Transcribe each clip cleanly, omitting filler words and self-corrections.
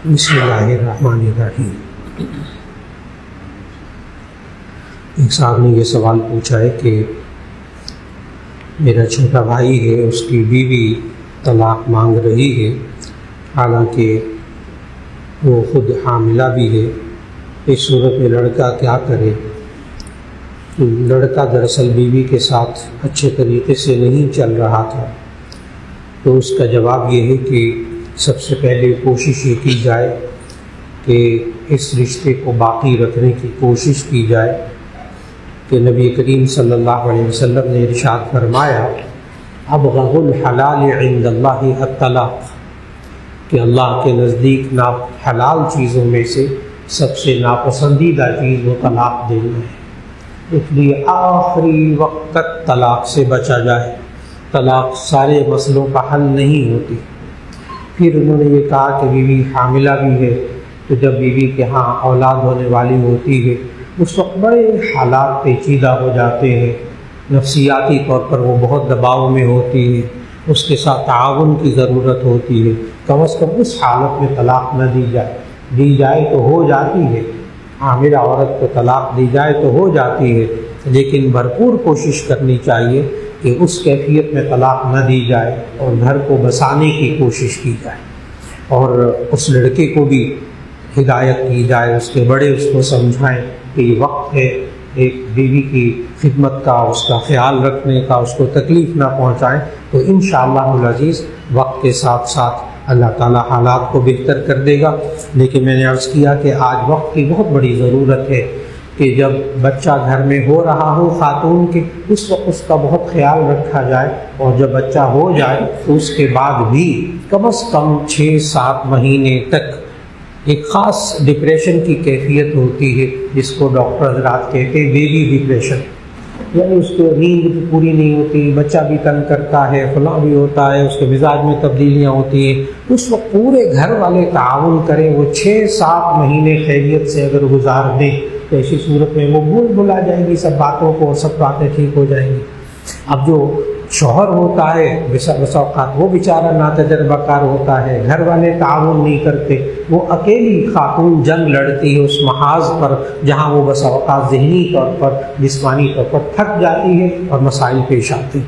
بسم اللہ الرحمن الرحیم۔ ایک صاحب نے یہ سوال پوچھا ہے کہ میرا چھوٹا بھائی ہے، اس کی بیوی طلاق مانگ رہی ہے، حالانکہ وہ خود حاملہ بھی ہے۔ اس صورت میں لڑکا کیا کرے؟ لڑکا دراصل بیوی کے ساتھ اچھے طریقے سے نہیں چل رہا تھا، تو اس کا جواب یہ ہے کہ سب سے پہلے کوشش یہ کی جائے کہ اس رشتے کو باقی رکھنے کی کوشش کی جائے کہ نبی کریم صلی اللہ علیہ وسلم نے ارشاد فرمایا ابغض الحلال عند اللہ الطلاق، کہ اللہ کے نزدیک حلال چیزوں میں سے سب سے ناپسندیدہ چیز وہ طلاق دینا ہے، اس لیے آخری وقت تک طلاق سے بچا جائے۔ طلاق سارے مسئلوں کا حل نہیں ہوتی۔ پھر انہوں نے یہ کہا کہ بیوی حاملہ بھی ہے، تو جب بیوی کے ہاں اولاد ہونے والی ہوتی ہے اس وقت بڑے حالات پیچیدہ ہو جاتے ہیں، نفسیاتی طور پر وہ بہت دباؤ میں ہوتی ہے، اس کے ساتھ تعاون کی ضرورت ہوتی ہے۔ کم از کم اس حالت میں طلاق نہ دی جائے تو ہو جاتی ہے، حاملہ عورت کو طلاق دی جائے تو ہو جاتی ہے، لیکن بھرپور کوشش کرنی چاہیے کہ اس کیفیت میں طلاق نہ دی جائے اور گھر کو بسانے کی کوشش کی جائے، اور اس لڑکے کو بھی ہدایت کی جائے، اس کے بڑے اس کو سمجھائیں کہ یہ وقت ہے ایک بیوی کی خدمت کا، اس کا خیال رکھنے کا، اس کو تکلیف نہ پہنچائیں، تو انشاءاللہ العزیز وقت کے ساتھ ساتھ اللہ تعالیٰ حالات کو بہتر کر دے گا۔ لیکن میں نے عرض کیا کہ آج وقت کی بہت بڑی ضرورت ہے کہ جب بچہ گھر میں ہو رہا ہو خاتون کے، اس وقت اس کا بہت خیال رکھا جائے، اور جب بچہ ہو جائے تو اس کے بعد بھی کم از کم 6-7 مہینے تک ایک خاص ڈپریشن کی کیفیت ہوتی ہے، جس کو ڈاکٹر حضرات کہتے ہیں بیبی ڈپریشن، یعنی اس کو نیند بھی پوری نہیں ہوتی، بچہ بھی تنگ کرتا ہے، فلاں بھی ہوتا ہے، اس کے مزاج میں تبدیلیاں ہوتی ہیں۔ اس وقت پورے گھر والے تعاون کریں، وہ 6-7 مہینے خیریت سے اگر گزار دیں تو ایسی صورت میں وہ بھلا جائے گی سب باتوں کو، سب باتیں ٹھیک ہو جائیں گی۔ اب جو شوہر ہوتا ہے بسا اوقات وہ بیچارہ ناتجربہ کار ہوتا ہے، گھر والے تعاون نہیں کرتے، وہ اکیلی خاتون جنگ لڑتی ہے اس محاذ پر جہاں وہ بسا اوقات ذہنی طور پر جسمانی طور پر تھک جاتی ہے اور مسائل پیش آتے ہیں۔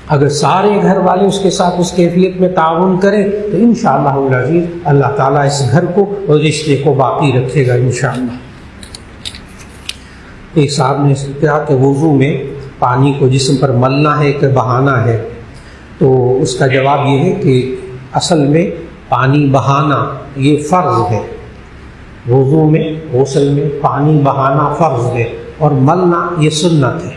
اگر سارے گھر والے اس کے ساتھ اس کیفیت میں تعاون کریں تو انشاءاللہ العزیز اللہ تعالیٰ اس گھر کو اور رشتے کو باقی رکھے گا انشاءاللہ۔ ایک صاحب نے کہا کہ وضو میں پانی کو جسم پر ملنا ہے کہ بہانا ہے، تو اس کا جواب یہ ہے کہ اصل میں پانی بہانا یہ فرض ہے، وضو میں غسل میں پانی بہانا فرض ہے، اور ملنا یہ سنت ہے،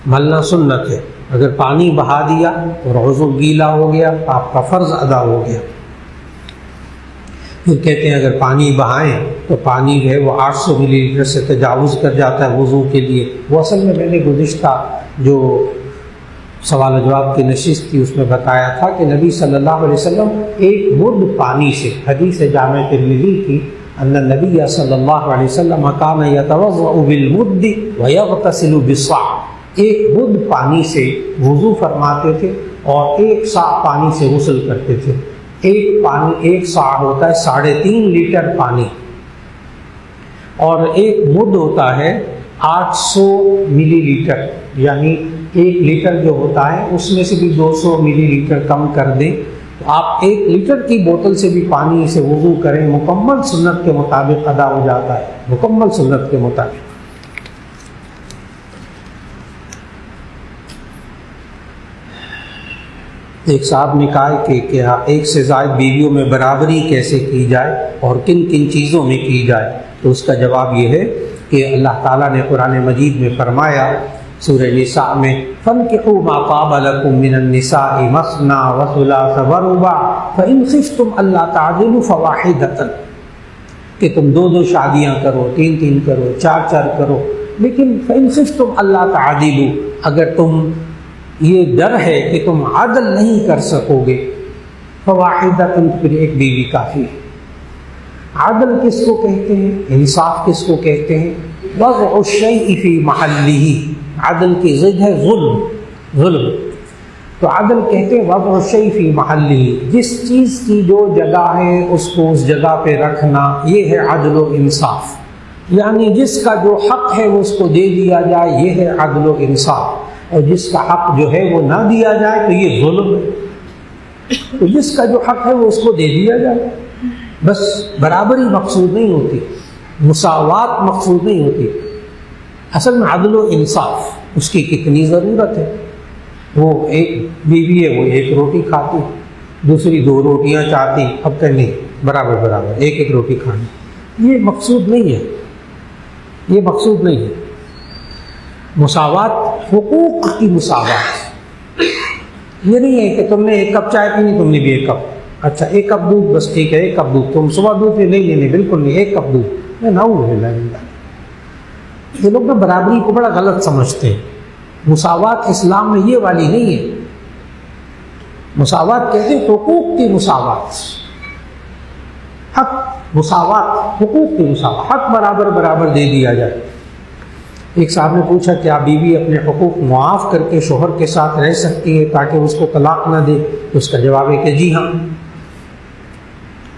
ملنا سنت ہے۔ اگر پانی بہا دیا اور وضو گیلا ہو گیا تو آپ کا فرض ادا ہو گیا۔ پھر کہتے ہیں اگر پانی بہائیں تو پانی جو ہے وہ 800 ملی لیٹر سے تجاوز کر جاتا ہے وضو کے لیے۔ وہ اصل میں نے گزشتہ جو سوال و جواب کی نشست تھی اس میں بتایا تھا کہ نبی صلی اللہ علیہ وسلم ایک مد پانی سے، حدیث جامع ترمذی کی، ان النبی صلی اللہ علیہ وسلم کان یتوضأ بالمد ویغتسل بالصاع، ایک مد پانی سے وضو فرماتے تھے اور 1 صاع پانی سے غسل کرتے تھے۔ ایک صاع ہوتا ہے 3.5 لیٹر پانی، اور ایک مد ہوتا ہے 800 ملی لیٹر، یعنی 1 لیٹر جو ہوتا ہے اس میں سے بھی 200 ملی لیٹر کم کر دیں تو آپ 1 لیٹر کی بوتل سے بھی پانی سے وضو کریں، مکمل سنت کے مطابق ادا ہو جاتا ہے، مکمل سنت کے مطابق۔ ایک صاحب نے کہا کہ کیا ایک سے زائد بیویوں میں برابری کیسے کی جائے اور کن کن چیزوں میں کی جائے؟ تو اس کا جواب یہ ہے کہ اللہ تعالیٰ نے قرآن مجید میں فرمایا سورہ نساء میں فَانكِحُوا مَا طَابَ لَكُم مِّنَ النِّسَاءِ مَثْنَىٰ وَثُلَاثَ وَرُبَاعَ فَإِنْ خِفْتُمْ أَلَّا تَعْدِلُوا فَوَاحِدَةً، کہ تم 2 شادیاں کرو، 3 کرو، 4 کرو، لیکن فَإِنْ خِفْتُمْ أَلَّا تَعْدِلُوا، اگر تم یہ ڈر ہے کہ تم عدل نہیں کر سکو گے، فواحدۃ، پھر ایک بیوی کافی ہے۔ عدل کس کو کہتے ہیں؟ انصاف کس کو کہتے ہیں؟ وضع الشیء فی محلہ، عدل کی ضد ہے ظلم۔ تو عدل کہتے ہیں وضع الشیء فی محلہ، جس چیز کی جو جگہ ہے اس کو اس جگہ پہ رکھنا، یہ ہے عدل و انصاف۔ یعنی جس کا جو حق ہے وہ اس کو دے دیا جائے، یہ ہے عدل و انصاف، اور جس کا حق جو ہے وہ نہ دیا جائے تو یہ ظلم ہے۔ تو جس کا جو حق ہے وہ اس کو دے دیا جائے، بس برابری مقصود نہیں ہوتی، مساوات مقصود نہیں ہوتی، اصل میں عدل و انصاف اس کی کتنی ضرورت ہے۔ وہ ایک بیوی ہے، وہ ایک روٹی کھاتی، دوسری 2 روٹیاں چاہتی، اب کہ نہیں برابر برابر ایک ایک روٹی کھانی، یہ مقصود نہیں ہے، یہ مقصود نہیں ہے۔ مساوات، حقوق کی مساوات، یہ نہیں ہے کہ تم نے 1 کپ چائے پینی، تم نے بھی 1 کپ، اچھا 1 کپ دودھ، بس ٹھیک ہے 1 کپ دودھ، تم صبح دودھ پہ نہیں لینے، بالکل نہیں 1 کپ دودھ، میں نعوذ باللہ۔ یہ لوگ نا برابری کو بڑا غلط سمجھتے ہیں۔ مساوات اسلام میں یہ والی نہیں ہے، مساوات کہتے ہیں حقوق کی مساوات، حق مساوات، حقوق کی مساوات، حق برابر برابر دے دیا جائے۔ ایک صاحب نے پوچھا کیا بیوی اپنے حقوق معاف کر کے شوہر کے ساتھ رہ سکتی ہے تاکہ اس کو طلاق نہ دے؟ تو اس کا جواب ہے کہ جی ہاں۔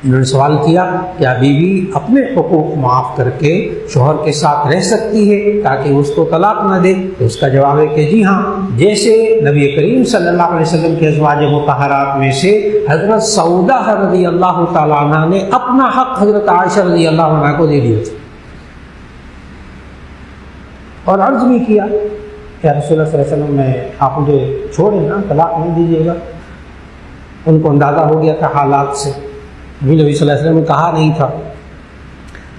انہوں نے سوال کیا کیا بیوی اپنے حقوق معاف کر کے شوہر کے ساتھ رہ سکتی ہے تاکہ اس کو طلاق نہ دے؟ تو اس کا جواب ہے کہ جی ہاں، جیسے نبی کریم صلی اللہ علیہ وسلم کے ازواج مطہرات میں سے حضرت سعودہ رضی اللہ تعالیٰ عنہ نے اپنا حق حضرت عائشہ رضی اللہ عنہ کو دے دیا تھا، اور عرض بھی کیا کہ رسول اللہ صلی اللہ علیہ وسلم میں آپ مجھے چھوڑیں نا، طلاق نہیں دیجیے گا۔ ان کو اندازہ ہو گیا تھا حالات سے، نبی صلی اللہ علیہ وسلم نے کہا نہیں تھا،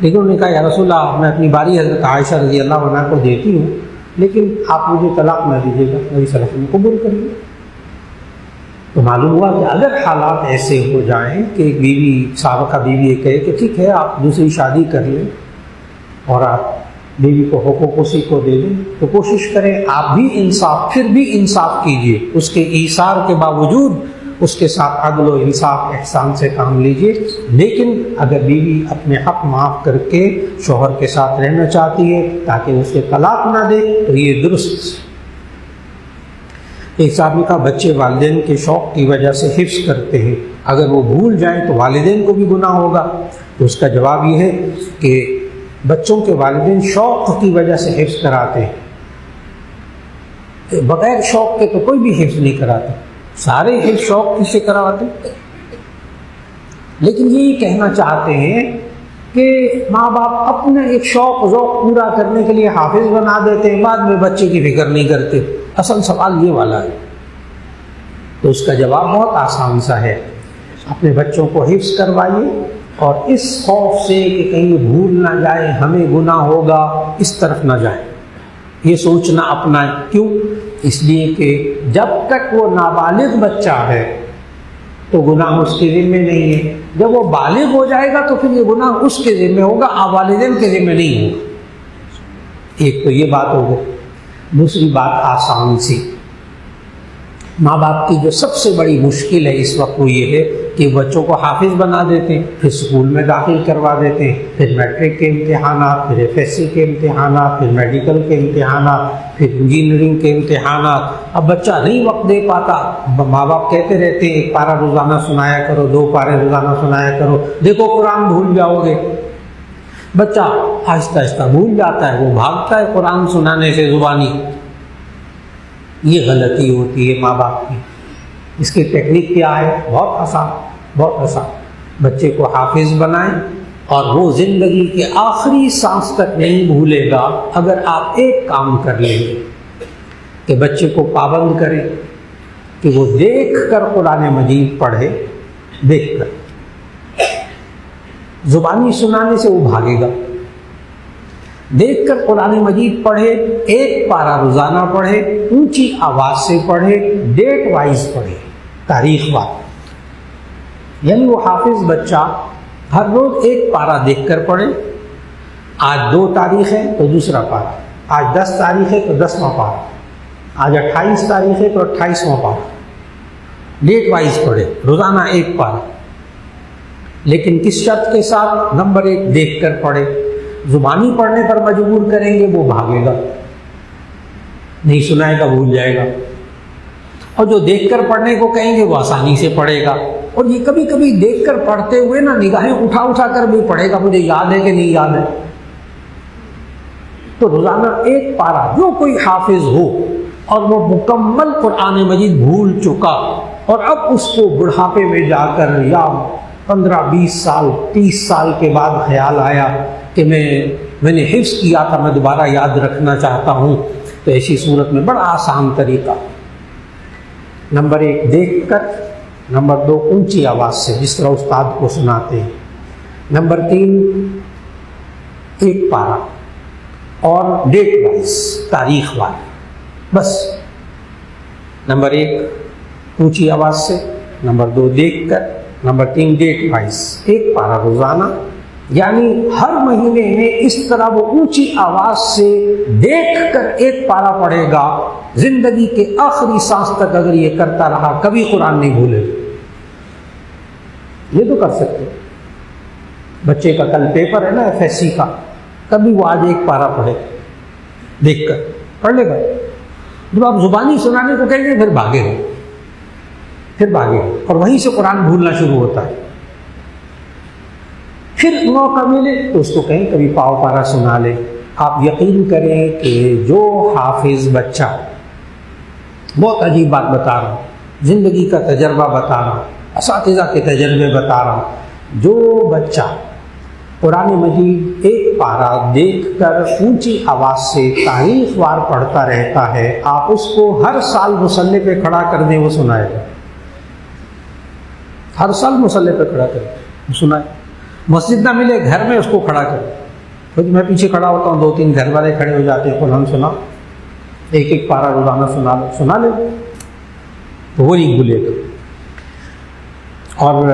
لیکن انہوں نے کہا یا رسول اللہ میں اپنی باری حضرت عائشہ رضی اللہ عنہ کو دیتی ہوں، لیکن آپ مجھے طلاق نہ دیجیے گا۔ نبی صلی اللہ علیہ وسلم قبول کر لیا۔ تو معلوم ہوا کہ اگر حالات ایسے ہو جائیں کہ ایک بیوی، سابقہ بیوی یہ کہے کہ ٹھیک ہے آپ دوسری شادی کر لیں اور آپ بیوی کو حقوق اسی کو دے دیں، تو کوشش کریں آپ بھی انصاف، پھر بھی انصاف کیجیے، اس کے ایثار کے باوجود اس کے ساتھ عدل و انصاف احسان سے کام لیجیے۔ لیکن اگر بیوی اپنے حق معاف کر کے شوہر کے ساتھ رہنا چاہتی ہے تاکہ اسے طلاق نہ دے تو یہ درست۔ ایک صاحب نے کہا بچے والدین کے شوق کی وجہ سے حفظ کرتے ہیں، اگر وہ بھول جائیں تو والدین کو بھی گناہ ہوگا؟ تو اس کا جواب یہ ہے کہ بچوں کے والدین شوق کی وجہ سے حفظ کراتے ہیں، بغیر شوق کے تو کوئی بھی حفظ نہیں کراتا، سارے حفظ شوق سے کرواتے۔ لیکن یہی کہنا چاہتے ہیں کہ ماں باپ اپنا ایک شوق ذوق پورا کرنے کے لیے حافظ بنا دیتے ہیں، بعد میں بچے کی فکر نہیں کرتے۔ اصل سوال یہ والا ہے، تو اس کا جواب بہت آسان سا ہے، اپنے بچوں کو حفظ کروائیے اور اس خوف سے کہ کہیں بھول نہ جائے، ہمیں گناہ ہوگا، اس طرف نہ جائیں، یہ سوچنا اپنائیں۔ کیوں؟ اس لیے کہ جب تک وہ نابالغ بچہ ہے تو گناہ اس کے ذمہ نہیں ہے، جب وہ بالغ ہو جائے گا تو پھر یہ گناہ اس کے ذمہ ہوگا، والدین کے ذمہ نہیں ہوگا۔ ایک تو یہ بات ہو گئی۔ دوسری بات آسان سی، ماں باپ کی جو سب سے بڑی مشکل ہے اس وقت وہ یہ ہے کہ بچوں کو حافظ بنا دیتے ہیں، پھر اسکول میں داخل کروا دیتے ہیں، پھر میٹرک کے امتحانات، پھر ایف ایس سی کے امتحانات، پھر میڈیکل کے امتحانات، پھر انجینئرنگ کے امتحانات۔ اب بچہ نہیں وقت دے پاتا، ماں باپ کہتے رہتے ہیں 1 پارہ روزانہ سنایا کرو، 2 پارے روزانہ سنایا کرو، دیکھو قرآن بھول جاؤ گے۔ بچہ آہستہ آہستہ بھول جاتا ہے، وہ بھاگتا ہے قرآن سنانے سے زبانی۔ یہ غلطی ہوتی ہے ماں باپ کی۔ اس کی ٹیکنیک کیا ہے؟ بہت آسان، بہت آسان۔ بچے کو حافظ بنائیں اور وہ زندگی کے آخری سانس تک نہیں بھولے گا اگر آپ ایک کام کر لیں گے کہ بچے کو پابند کریں کہ وہ دیکھ کر قرآن مجید پڑھے، دیکھ کر۔ زبانی سنانے سے وہ بھاگے گا، دیکھ کر قرآن مجید پڑھے، 1 پارہ روزانہ پڑھے، اونچی آواز سے پڑھے، ڈیٹ وائز پڑھے، تاریخ وائز، یعنی وہ حافظ بچہ ہر روز 1 پارہ دیکھ کر پڑھے۔ آج 2 تاریخ ہے تو دوسرا پارہ، آج 10 تاریخ ہے تو 10واں پارہ، آج 28 تاریخ ہے تو 28واں پارہ، ڈیٹ وائز پڑھے، روزانہ 1 پارہ، لیکن کس شرط کے ساتھ؟ نمبر 1 دیکھ کر پڑھے۔ زبانی پڑھنے پر مجبور کریں گے وہ بھاگے گا، نہیں سنائے گا، بھول جائے گا۔ اور جو دیکھ کر پڑھنے کو کہیں گے وہ آسانی سے پڑھے گا، اور یہ کبھی کبھی دیکھ کر پڑھتے ہوئے نا نگاہیں اٹھا اٹھا کر بھی پڑھے گا، مجھے یاد ہے کہ نہیں یاد ہے۔ تو روزانہ ایک پارہ جو کوئی حافظ ہو اور وہ مکمل قرآن مجید بھول چکا اور اب اس کو بڑھاپے میں جا کر یا 15-20 سال 30 سال کے بعد خیال آیا کہ میں نے حفظ کیا تھا، میں دوبارہ یاد رکھنا چاہتا ہوں، تو ایسی صورت میں بڑا آسان طریقہ، نمبر 1 دیکھ کر، نمبر 2 اونچی آواز سے جس طرح استاد کو سناتے ہیں، نمبر 3 ایک پارہ اور ڈیٹ وائز، تاریخ وائز، بس نمبر 1 اونچی آواز سے، نمبر 2 دیکھ کر، نمبر 3 ڈیٹ وائز، ایک پارہ روزانہ، یعنی ہر مہینے میں اس طرح وہ اونچی آواز سے دیکھ کر ایک پارہ پڑھے گا، زندگی کے آخری سانس تک اگر یہ کرتا رہا کبھی قرآن نہیں بھولے۔ یہ تو کر سکتے، بچے کا کل پیپر ہے نا FSC کا، کبھی وہ آج ایک پارہ پڑھے، دیکھ کر پڑھ لے گا، جب آپ زبانی سنانے کو کہیں گے پھر بھاگے گا، اور وہیں سے قرآن بھولنا شروع ہوتا ہے۔ پھر موقع ملے تو اس کو کہیں کبھی پاؤ پارہ سنا لے۔ آپ یقین کریں کہ جو حافظ بچہ، بہت عجیب بات بتا رہا ہوں، زندگی کا تجربہ بتا رہا ہوں، اساتذہ کے تجربے بتا رہا ہوں، جو بچہ قرآن مجید ایک پارہ دیکھ کر اونچی آواز سے تاریخ وار پڑھتا رہتا ہے، آپ اس کو ہر سال مصلی پہ کھڑا کر دیں وہ سنائے گا، ہر سال مصلی پہ کھڑا کر سنائے، مسجد نہ ملے گھر میں اس کو کھڑا کر، خود میں پیچھے کھڑا ہوتا ہوں، 2-3 گھر والے کھڑے ہو جاتے ہیں، قرآن سنا، ایک پارہ روزانہ سنا لے تو وہ نہیں بھولے گا۔ اور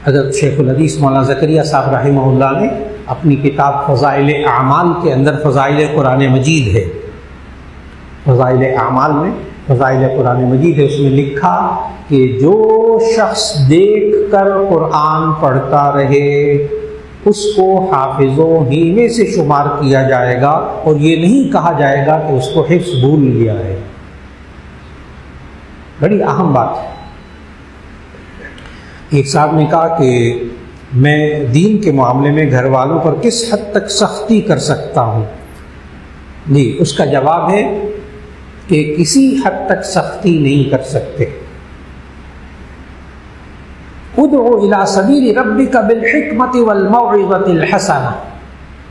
حضرت شیخ الحدیث مولانا زکریا صاحب رحمہ اللہ نے اپنی کتاب فضائل اعمال کے اندر فضائل قرآن مجید ہے، فضائل اعمال میں فضائل قرآن مجید ہے، اس میں لکھا کہ جو شخص دیکھ کر قرآن پڑھتا رہے اس کو حافظوں ہی میں سے شمار کیا جائے گا، اور یہ نہیں کہا جائے گا کہ اس کو حفظ بھول گیا ہے۔ بڑی اہم بات ہے۔ ایک صاحب نے کہا کہ میں دین کے معاملے میں گھر والوں پر کس حد تک سختی کر سکتا ہوں؟ جی، اس کا جواب ہے کہ کسی حد تک سختی نہیں کر سکتے۔ ادعو الی سبیل ربک بالحکمۃ والموعظۃ الحسنہ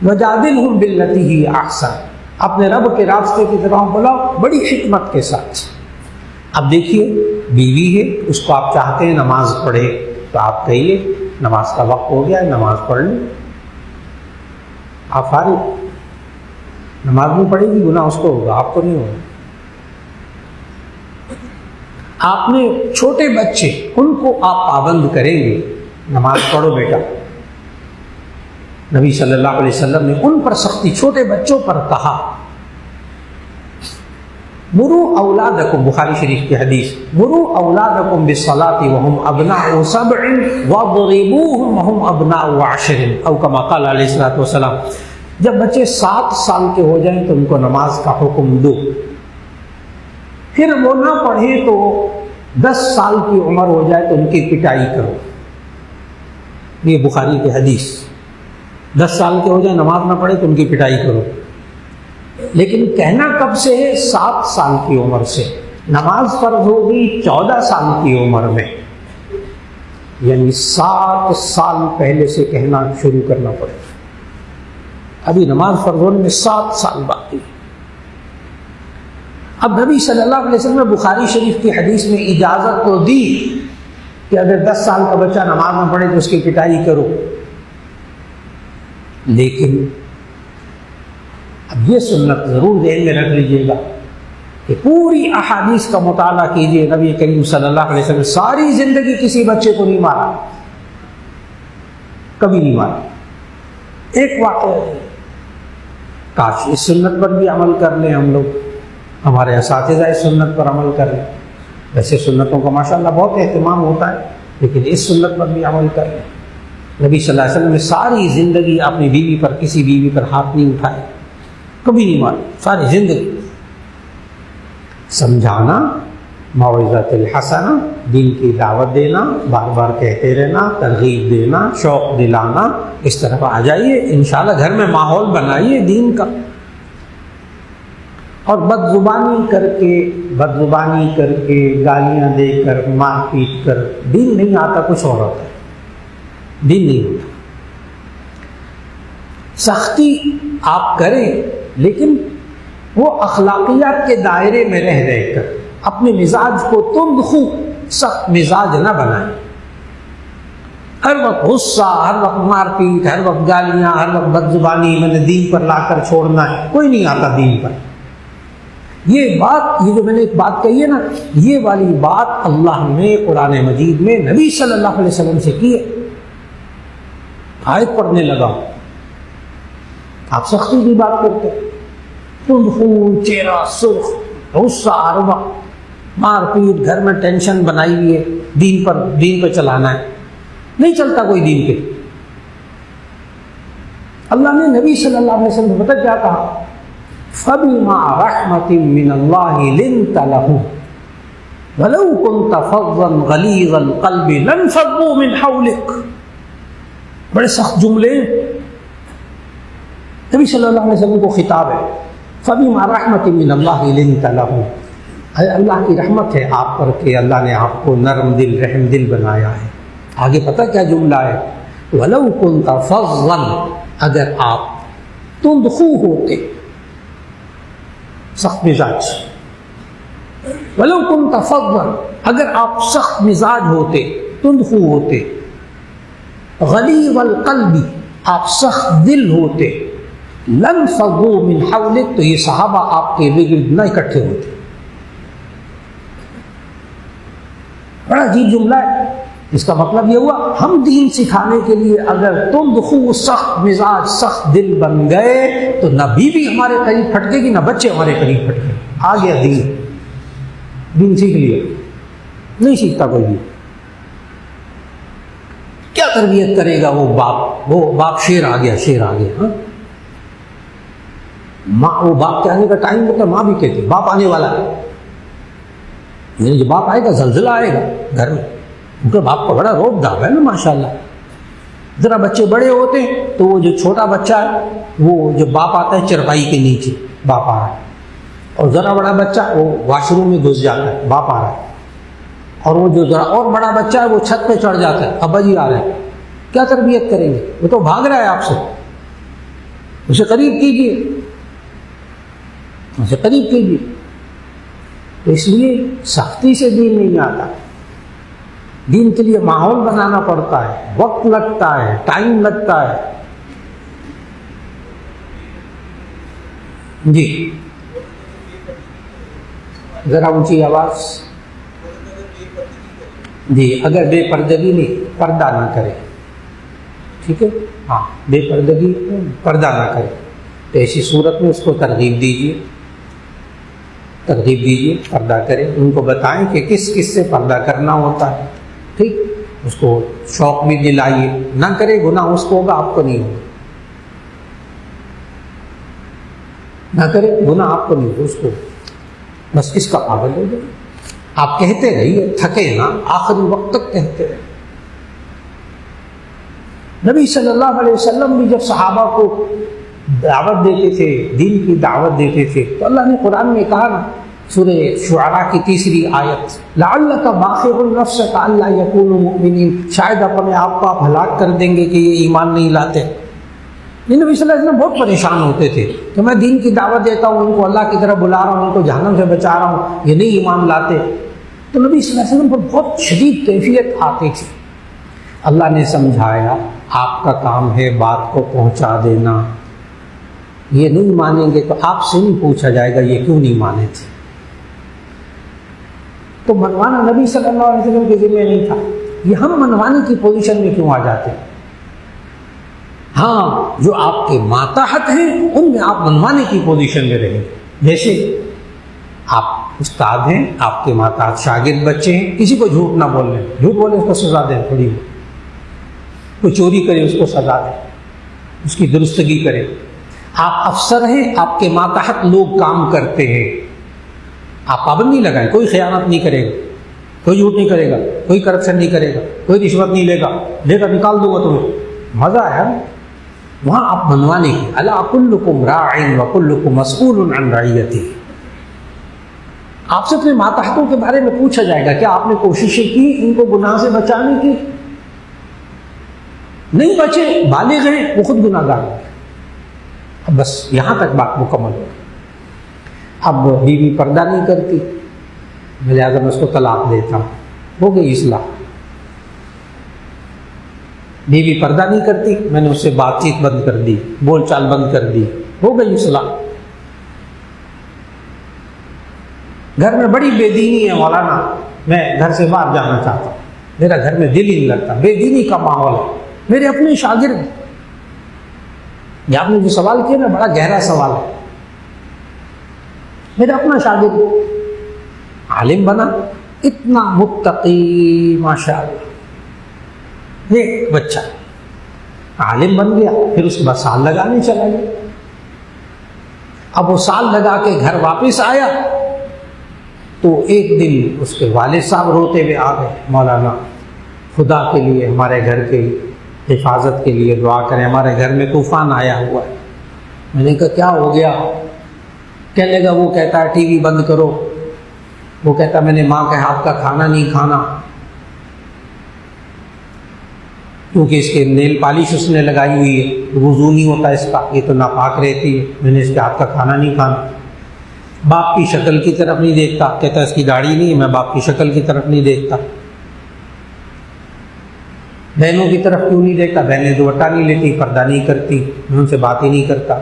وجادلہم باللتی ہی احسن، اپنے رب کے راستے کی طرف بلاؤ بڑی حکمت کے ساتھ۔ اب دیکھیے، بیوی ہے، اس کو آپ چاہتے ہیں نماز پڑھے، تو آپ کہیے نماز کا وقت ہو گیا ہے، نماز پڑھ لیں، آپ فارغ، نماز نہیں پڑھے گی گناہ اس کو ہوگا، آپ کو نہیں ہوگا۔ آپ نے چھوٹے بچے، ان کو آپ پابند کریں گے، نماز پڑھو بیٹا، نبی صلی اللہ علیہ وسلم نے ان پر سختی، چھوٹے بچوں پر کہا، مروا اولادکم، بخاری شریف کی حدیث، مروا اولادکم بالصلاۃ وهم ابناء 7 واضربوهم وهم ابناء 10، او کما قال علیہ الصلوۃ والسلام، جب بچے 7 سال کے ہو جائیں تو ان کو نماز کا حکم دو، پھر وہ نہ پڑھیں تو 10 سال کی عمر ہو جائے تو ان کی پٹائی کرو۔ یہ بخاری کی حدیث، 10 سال کے ہو جائے نماز نہ پڑھے تو ان کی پٹائی کرو۔ لیکن کہنا کب سے ہے؟ 7 سال کی عمر سے۔ نماز فرض ہوگی 14 سال کی عمر میں، یعنی 7 سال پہلے سے کہنا شروع کرنا پڑے، ابھی نماز فرض ہونے میں 7 سال باقی۔ اب نبی صلی اللہ علیہ وسلم نے بخاری شریف کی حدیث میں اجازت تو دی کہ اگر 10 سال کا بچہ نماز نہ پڑھے تو اس کی پٹائی کرو، لیکن اب یہ سنت ضرور ذہن میں رکھ لیجیے گا کہ پوری احادیث کا مطالعہ کیجیے، نبی کریم صلی اللہ علیہ وسلم ساری زندگی کسی بچے کو نہیں مارا، کبھی نہیں مارا۔ ایک واقعہ ہے، کاش اس سنت پر بھی عمل کر لیں ہم لوگ، ہمارے اساتذہ اس سنت پر عمل کر لیں۔ ویسے سنتوں کا ماشاءاللہ بہت اہتمام ہوتا ہے، لیکن اس سنت پر بھی عمل کر لیں۔ نبی صلی اللہ علیہ وسلم نے ساری زندگی اپنی بیوی پر، کسی بیوی پر ہاتھ نہیں اٹھائے، کبھی نہیں مارا، ساری زندگی۔ سمجھانا موعظۃ الحسنہ، دین کی دعوت دینا، بار بار کہتے رہنا، ترغیب دینا، شوق دلانا، اس طرف آ جائیے، انشاءاللہ گھر میں ماحول بنائیے دین کا۔ اور بد زبانی کر کے گالیاں دے کر مار پیٹ کر دین نہیں آتا، کچھ اور ہوتا ہے، دین نہیں ہوتا۔ سختی آپ کریں لیکن وہ اخلاقیات کے دائرے میں رہ کر اپنے مزاج کو تند خو سخت مزاج نہ بنائیں۔ ہر وقت غصہ، ہر وقت مار پیٹ، ہر وقت گالیاں، ہر وقت بد زبانی میں نے دین پر لا کر چھوڑنا ہے، کوئی نہیں آتا دین پر۔ یہ جو میں نے ایک بات کہی ہے نا، یہ والی بات اللہ نے قرآن مجید میں نبی صلی اللہ علیہ وسلم سے کی ہے۔ آیت پڑھنے لگا، آپ سختی کی بات کرتے، تند خو، چہرہ سرخ، غصہ، ہر وقت مار پیٹ، گھر میں ٹینشن بنائی ہوئی ہے، دین پہ چلانا ہے، نہیں چلتا کوئی دین پہ۔ اللہ نے نبی صلی اللہ علیہ وسلم کو پتہ کیا کہا؟ فَبِمَا رَحْمَةٍ مِّنَ اللَّهِ لِنْتَ لَهُمْ وَلَوْ كُنْتَ فَظًّا غَلِيظَ الْقَلْبِ لَانفَضُّوا مِنْ حَوْلِكَ۔ بڑے سخت جملے نبی صلی اللہ علیہ وسلم کو خطاب ہے۔ فَبِمَا رَحْمَةٍ مِّنَ اللَّهِ لِنْتَ لَهُمْ، اے اللہ کی رحمت ہے آپ پر کہ اللہ نے آپ کو نرم دل، رحم دل بنایا ہے۔ آگے پتہ کیا جملہ ہے؟ وَلَوْ كُنْتَ فَظًّا، اگر آپ تند خو ہوتے، سخت مزاج، وَلَوْ كُنْتَ فَظًّا، اگر آپ سخت مزاج ہوتے، تند خو ہوتے، غلیظ القلب، آپ سخت دل ہوتے، لَانفَضُّوا مِنْ حَوْلِكَ، تو یہ صحابہ آپ کے گرد نہ اکٹھے ہوتے۔ بڑا عجیب جملہ ہے۔ اس کا مطلب یہ ہوا ہم دین سکھانے کے لیے اگر تند خو، سخت مزاج، سخت دل بن گئے تو نہ بیوی ہمارے قریب پھٹکے گی، نہ بچے ہمارے قریب پھٹکے۔ آ گیا دین سیکھ لیا، نہیں سیکھتا کوئی بھی۔ کیا تربیت کرے گا وہ باپ شیر آ گیا، شیر آ گیا۔ ہاں، ماں، وہ باپ کے آنے کا ٹائم ہوتا ہے، ماں بھی کہتی باپ آنے والا ہے، یعنی جو باپ آئے گا زلزلہ آئے گا گھر میں، کیونکہ باپ کا بڑا روب داب ہے نا ماشاءاللہ۔ ذرا بچے بڑے ہوتے ہیں تو وہ جو چھوٹا بچہ ہے وہ جو باپ آتا ہے چرپائی کے نیچے، باپ آ رہا ہے، اور ذرا بڑا بچہ وہ واش روم میں گھس جاتا ہے، باپ آ رہا ہے، اور وہ جو ذرا اور بڑا بچہ ہے وہ چھت پہ چڑھ جاتا ہے، ابا جی آ رہے ہیں۔ کیا تربیت کریں گے؟ وہ تو بھاگ رہا ہے آپ سے، اسے قریب کیجیے، اسے قریب کیجیے۔ تو اس لیے سختی سے دین نہیں آتا، دین کے لیے ماحول بنانا پڑتا ہے، وقت لگتا ہے، ٹائم لگتا ہے۔ جی ذرا اونچی آواز۔ جی اگر بے پردگی نہیں، پردہ نہ کرے، ٹھیک ہے، ہاں، بے پردگی، پردہ نہ کرے، تو ایسی صورت میں اس کو ترغیب دیجیے، پردہ کرے، ان کو بتائیں کہ کس کس سے پردہ کرنا ہوتا ہے، ٹھیک، اس کو شوق بھی دلائیے، نہ کرے، گناہ اس کو ہوگا، آپ کو نہیں ہوگا، نہ کرے، گناہ آپ کو نہیں ہوگا، اس کو، بس اس کا پابند ہو جائے۔ آپ کہتے رہیے، تھکے نہ، آخری وقت تک کہتے رہے۔ نبی صلی اللہ علیہ وسلم بھی جب صحابہ کو دعوت دیتے تھے، دین کی دعوت دیتے تھے، تو اللہ نے قرآن میں کہا نا، سورہ شعراء کی 3 آیت، لعلک باخع نفسک الا یکونوا مؤمنین، شاید اپنے آپ کو آپ ہلاک کر دیں گے کہ یہ ایمان نہیں لاتے۔ نبی صلی اللہ علیہ وسلم بہت پریشان ہوتے تھے کہ میں دین کی دعوت دیتا ہوں، ان کو اللہ کی طرف بلا رہا ہوں، ان کو جہنم سے بچا رہا ہوں، یہ نہیں ایمان لاتے۔ تو نبی صلی اللہ علیہ وسلم پر بہت شدید کیفیت آتی تھی۔ اللہ نے سمجھایا، آپ کا کام ہے بات کو پہنچا دینا، یہ نہیں مانیں گے تو آپ سے نہیں پوچھا جائے گا یہ کیوں نہیں مانے تھے۔ تو منوانا نبی صلی اللہ علیہ وسلم کے ذمہ نہیں تھا، یہ ہم منوانے کی پوزیشن میں کیوں آ جاتے ہیں؟ ہاں، جو آپ کے ماتحت ہیں ان میں آپ منوانے کی پوزیشن میں رہیں، جیسے آپ استاد ہیں، آپ کے ماتحت شاگرد بچے ہیں، کسی کو جھوٹ نہ بولیں، جھوٹ بولے اس کو سزا دیں، تھوڑی کوئی چوری کرے اس کو سزا دیں، اس کی درستگی کرے۔ آپ افسر ہیں، آپ کے ماتحت لوگ کام کرتے ہیں، آپ پابندی لگائیں، کوئی خیانت نہیں کرے گا، کوئی جھوٹ نہیں کرے گا، کوئی کرپشن نہیں کرے گا، کوئی رشوت نہیں لے گا، لے کر نکال دوں گا تمہیں، مزہ ہے وہاں آپ منوانے کی. الا کلکم راع وکلکم مسئول عن رعیتہ. آپ سے اپنے ماتحتوں کے بارے میں پوچھا جائے گا کیا آپ نے کوششیں کی ان کو گناہ سے بچانے کی؟ نہیں بچے، بالغ ہیں وہ خود گناہ گار ہیں. اب بس یہاں تک بات مکمل ہو. اب بیوی پردہ نہیں کرتی، لہٰذا میں اس کو طلاق دیتا ہوں، ہو گئی اصلاح. بیوی پردہ نہیں کرتی، میں نے اس سے بات چیت بند کر دی، بول چال بند کر دی، ہو گئی اصلاح. گھر میں بڑی بے دینی ہے مولانا، میں گھر سے باہر جانا چاہتا ہوں، میرا گھر میں دل ہی نہیں لگتا، بے دینی کا ماحول ہے. میرے اپنے شاگرد، یہ آپ نے جو سوال کیا نا بڑا گہرا سوال ہے. میرا اپنا شاگرد عالم بنا، اتنا متقی ماشاءاللہ، ایک بچہ عالم بن گیا، پھر اس کے بعد سال لگانے چلا گیا. اب وہ سال لگا کے گھر واپس آیا تو ایک دن اس کے والد صاحب روتے ہوئے آ گئے، مولانا خدا کے لیے ہمارے گھر کی حفاظت کے لیے دعا کریں، ہمارے گھر میں طوفان آیا ہوا ہے. میں نے کہا کیا ہو گیا؟ کہنے لگا وہ کہتا ہے ٹی وی بند کرو، وہ کہتا میں نے ماں کے ہاتھ کا کھانا نہیں کھانا، کیونکہ اس کے نیل پالش اس نے لگائی ہوئی ہے، وضو نہیں ہوتا اس کا، یہ تو ناپاک رہتی ہے، میں نے اس کے ہاتھ کا کھانا نہیں کھانا. باپ کی شکل کی طرف نہیں دیکھتا، کہتا اس کی داڑھی نہیں ہے، میں باپ کی شکل کی طرف نہیں دیکھتا. بہنوں کی طرف کیوں نہیں دیکھتا؟ بہنیں دوپٹہ نہیں لیتی، پردہ نہیں کرتی، میں ان سے بات ہی نہیں کرتا.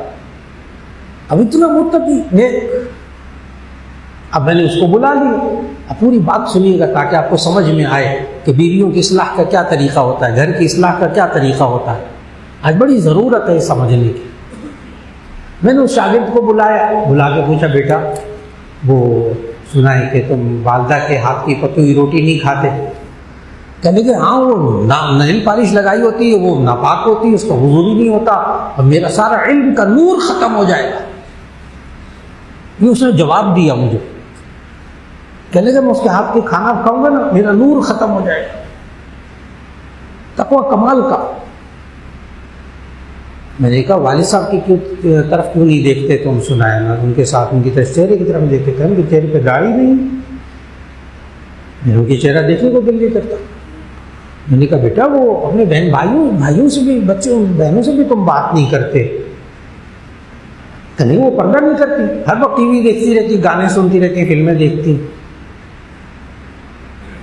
اب اتنا متقی نیک. اب میں نے اس کو بلا لیا، اب پوری بات سنیے گا تاکہ آپ کو سمجھ میں آئے کہ بیویوں کی اصلاح کا کیا طریقہ ہوتا ہے، گھر کی اصلاح کا کیا طریقہ ہوتا ہے. آج بڑی ضرورت ہے سمجھنے کی. میں نے اس شاگرد کو بلایا، بلا کے پوچھا بیٹا وہ سنا ہے کہ تم والدہ کے ہاتھ کی پکی ہوئی روٹی نہیں کھاتے. کہنے کہ ہاں وہ نیل پالش لگائی ہوتی ہے، وہ ناپاک ہوتی ہے، اس کا وضو بھی نہیں ہوتا، اور میرا سارا علم کا نور ختم ہو جائے گا. یہ اس نے جواب دیا مجھے. کہنے کہ میں اس کے ہاتھ کے کھانا کھاؤں گا نا میرا نور ختم ہو جائے گا. تقویٰ کمال کا. میں نے کہا والد صاحب کی طرف کیوں نہیں دیکھتے تم؟ سنایا نا ان کے ساتھ ان کی طرف چہرے کی طرف دیکھتے تھے، ان کے چہرے پہ داڑھی نہیں، ان کی چہرہ دیکھنے کو دل نہیں کرتا. میں نے کہا بیٹا وہ اپنے بہن بھائیوں سے بھی، بچوں بہنوں سے بھی تم بات نہیں کرتے. کہ نہیں وہ پردہ نہیں کرتی، ہر وقت ٹی وی دیکھتی رہتی، گانے سنتی رہتی، فلمیں دیکھتی.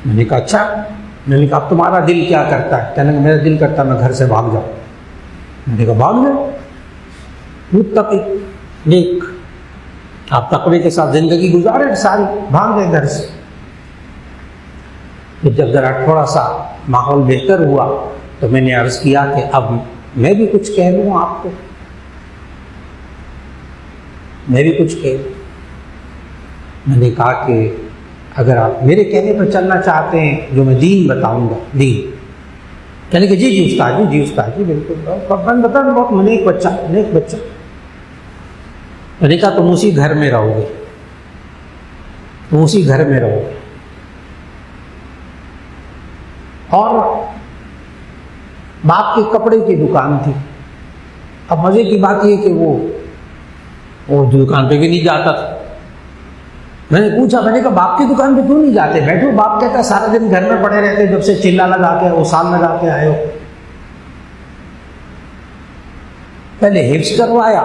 میں نے کہا اچھا. میں نے کہا اب تمہارا دل کیا کرتا ہے؟ کہنے کہ میرا دل کرتا ہے میں گھر سے بھاگ جاؤں. میں نے کہا بھاگ جاؤ. متقی نیک، آپ تقوی کے ساتھ زندگی گزارے ساری، بھاگ گئے گھر سے. پھر جب ذرا تھوڑا سا ماحول بہتر ہوا تو میں نے عرض کیا کہ اب میں بھی کچھ کہہ لوں آپ کو، میں بھی کچھ کہہ لوں. میں نے کہا کہ اگر آپ میرے کہنے پر چلنا چاہتے ہیں جو میں دین بتاؤں گا، دین. کہنے کہ جی استاد جی، جی استاد جی بالکل بتا دوں. بہت نیک بچہ، نیک بچہ. میں نے کہا تم اسی گھر میں رہو گے، تم اسی گھر میں رہو گے. اور باپ کے کپڑے کی دکان تھی. اب مزے کی بات یہ کہ وہ دکان پہ بھی نہیں جاتا تھا. میں نے پوچھا، میں نے کہا باپ کی دکان پہ کیوں نہیں جاتے؟ بیٹھو. باپ کہتا سارا دن گھر میں پڑے رہتے جب سے چلا لگا کے وہ سال لگا کے آئے ہو. پہلے حفظ کروایا،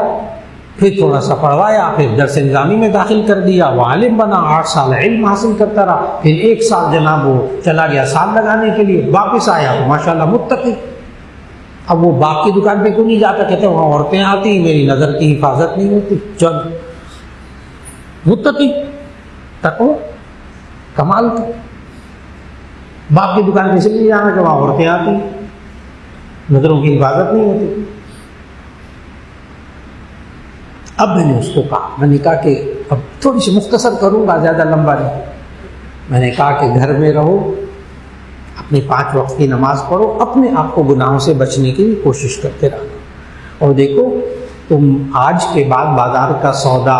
پھر تھوڑا سا پڑھوایا، پھر درس نظامی میں داخل کر دیا، وہ عالم بنا، 8 سال علم حاصل کرتا رہا. پھر 1 سال جناب وہ چلا گیا سال لگانے کے لیے، واپس آیا تو ماشاءاللہ متقی. اب وہ باپ کی دکان پہ کیوں نہیں جاتا؟ کہتے وہاں عورتیں آتی، میری نظر کی حفاظت نہیں ہوتی. چل متقی، تقویٰ کمال کا. باپ کی دکان پہ اس لیے جانا کہ وہاں عورتیں آتی، نظروں کی حفاظت نہیں ہوتی. اب میں نے اس کو کہا، میں نے کہا کہ اب تھوڑی سی مختصر کروں گا، زیادہ لمبا نہیں. میں نے کہا کہ گھر میں رہو، اپنی 5 وقت کی نماز پڑھو، اپنے آپ کو گناہوں سے بچنے کی کوشش کرتے رہنا. اور دیکھو تم آج کے بعد بازار کا سودا،